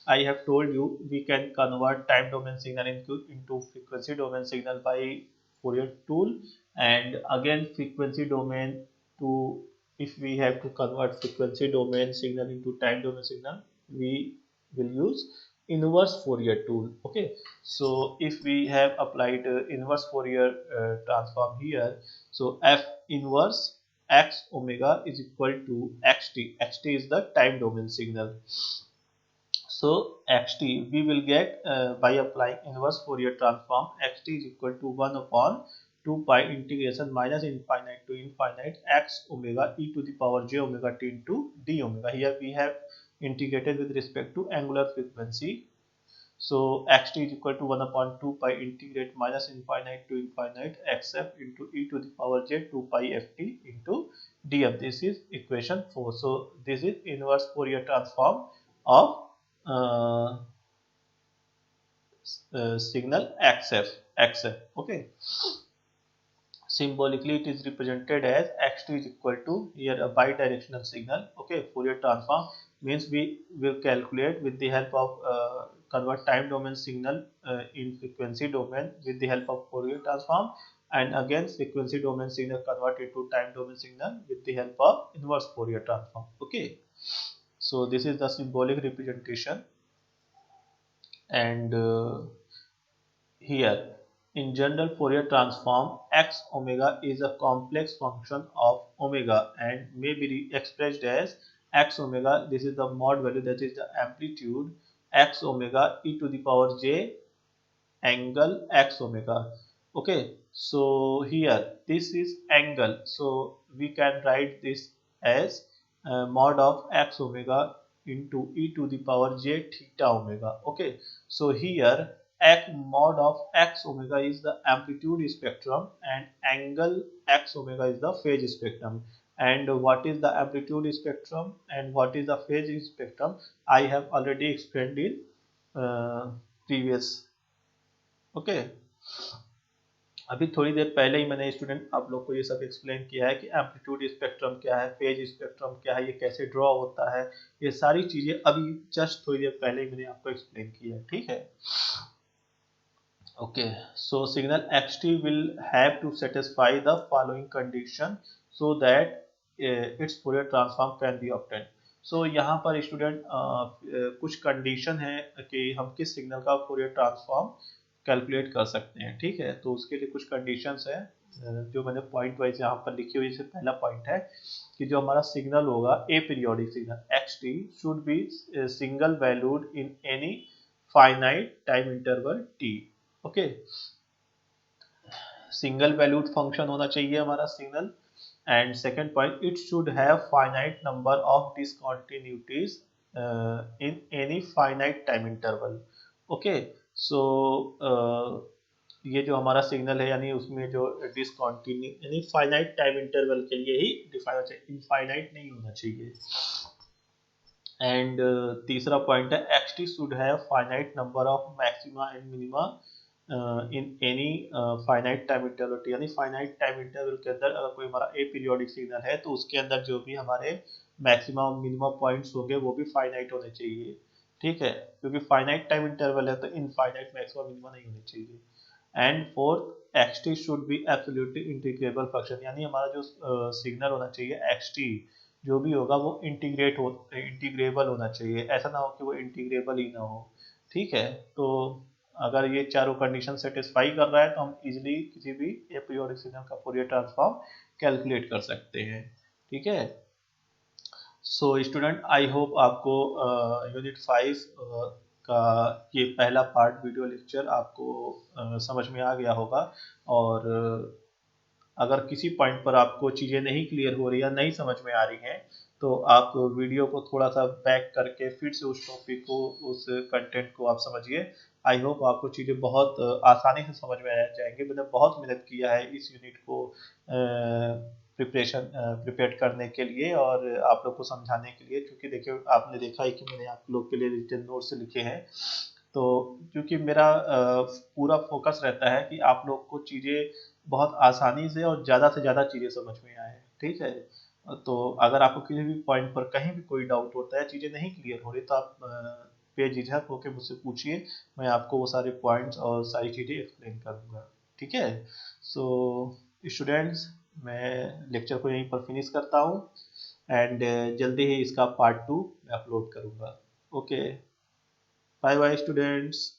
I have told you we can convert time domain signal into frequency domain signal by Fourier tool, and again frequency domain to, if we have to convert frequency domain signal into time domain signal, we will use inverse Fourier tool. Okay, so if we have applied inverse Fourier transform here, so f inverse x omega is equal to xt. Xt is the time domain signal. So xt we will get by applying inverse Fourier transform, xt is equal to 1 upon 2 pi integration minus infinite to infinite x omega e to the power j omega t into d omega. Here we have integrated with respect to angular frequency. So xt is equal to 1 upon 2 pi integrate minus infinite to infinite xf into e to the power j 2 pi ft into df. This is equation 4. So this is inverse Fourier transform of uh, signal xf. Okay, symbolically it is represented as xt is equal to here a bidirectional signal. Okay, Fourier transform means we will calculate with the help of convert time domain signal in frequency domain with the help of Fourier transform, and again frequency domain signal converted to time domain signal with the help of inverse Fourier transform. Okay, so this is the symbolic representation. And here, in general Fourier transform, x omega is a complex function of omega and may be expressed as x omega. This is the mod value, that is the amplitude, x omega e to the power j angle x omega. Okay, so here this is angle, so we can write this as mod of x omega into e to the power j theta omega. Okay, so here x mod of x omega is the amplitude spectrum and angle x omega is the phase spectrum. And what is the amplitude spectrum and what is the phase spectrum, I have already explained in previous. Okay, अभी थोड़ी देर पहले ही मैंने स्टूडेंट आप लोग को ये सब एक्सप्लेन किया है कि एम्पलीट्यूड स्पेक्ट्रम क्या है, फेज स्पेक्ट्रम क्या है, ये कैसे ड्रॉ होता है, ये सारी चीजें अभी जस्ट थोड़ी देर पहले ही मैंने आपको एक्सप्लेन किया है. ठीक है. Okay, so signal xt will have to satisfy the following condition so that its Fourier transform can be obtained. So यहाँ पर स्टूडेंट कुछ कंडीशन है कि हम किस सिग्नल का Fourier ट्रांसफॉर्म कैलकुलेट कर सकते हैं. ठीक है, तो उसके लिए कुछ कंडीशंस है जो मैंने पॉइंट वाइज यहाँ पर लिखी हुई. से पहला पॉइंट है कि जो हमारा सिग्नल होगा a periodic signal xt should be single valued in any finite time interval t. Okay, single valued function होना चाहिए हमारा signal. And second point, it should have finite number of discontinuities in any finite time interval. Okay, so ये जो हमारा सिग्नल है यानी उसमें जो डिसकंटिन्यू यानी फाइनाइट टाइम इंटरवल के लिए ही डिफाइन होना चाहिए, इनफाइनाइट नहीं होना चाहिए. एंड तीसरा पॉइंट है xt should have finite number of maxima and minima in any finite time interval. यानी फाइनाइट टाइम इंटरवल के अंदर अगर कोई हमारा ए पीरियोडिक सिग्नल है तो उसके अंदर जो भी हमारे मैक्सिमम और मिनिमम पॉइंट्स होंगे वो भी फाइनाइट होने चाहिए. ठीक है, क्योंकि फाइनाइट टाइम इंटरवल है तो इनफाइनाइट मैक्सिमम मिनिमम नहीं होने चाहिए. And fourth, xt should be absolutely integrable function. यानी हमारा जो सिग्नल होना चाहिए xt जो भी होगा वो इंटीग्रेबल होना चाहिए. ऐसा ना हो कि वो इंटीग्रेबल ही ना हो. ठीक है, तो अगर ये चारों कंडीशन सेटिस्फाई कर रहा है तो हम इजीली किसी भी एपीरियोडिक सिग्नल का फोरियर ट्रांसफॉर्म कैलकुलेट कर सकते हैं. ठीक है, सो स्टूडेंट आई होप आपको यूनिट 5 का ये पहला पार्ट वीडियो लेक्चर आपको समझ में आ गया होगा. और अगर किसी पॉइंट पर आपको चीज़ें नहीं क्लियर हो रही या नहीं समझ में आ रही हैं तो आप वीडियो को थोड़ा सा बैक करके फिर से उस टॉपिक को, उस कंटेंट को आप समझिए. आई होप आपको चीज़ें बहुत आसानी से समझ में आ जाएंगे. मैंने बहुत मेहनत किया है इस यूनिट को प्रिपेयर करने के लिए और आप लोग को समझाने के लिए, क्योंकि देखिए आपने देखा है कि मैंने आप लोग के लिए रिटन नोट्स लिखे हैं. तो क्योंकि मेरा पूरा फोकस रहता है कि आप लोग को चीज़ें बहुत आसानी से और ज़्यादा से ज़्यादा चीज़ें समझ में आए. ठीक है, तो अगर आपको किसी भी पॉइंट पर कहीं भी कोई डाउट होता है, चीज़ें नहीं क्लियर हो रही, तो आप बेझिझक होकर मुझसे पूछिए. मैं आपको वो सारे पॉइंट्स और सारी चीज़ें एक्सप्लेन कर दूंगा. ठीक है, सो स्टूडेंट्स मैं लेक्चर को यहीं पर फिनिश करता हूँ एंड जल्दी ही इसका पार्ट 2 मैं अपलोड करूँगा. Okay, bye bye students.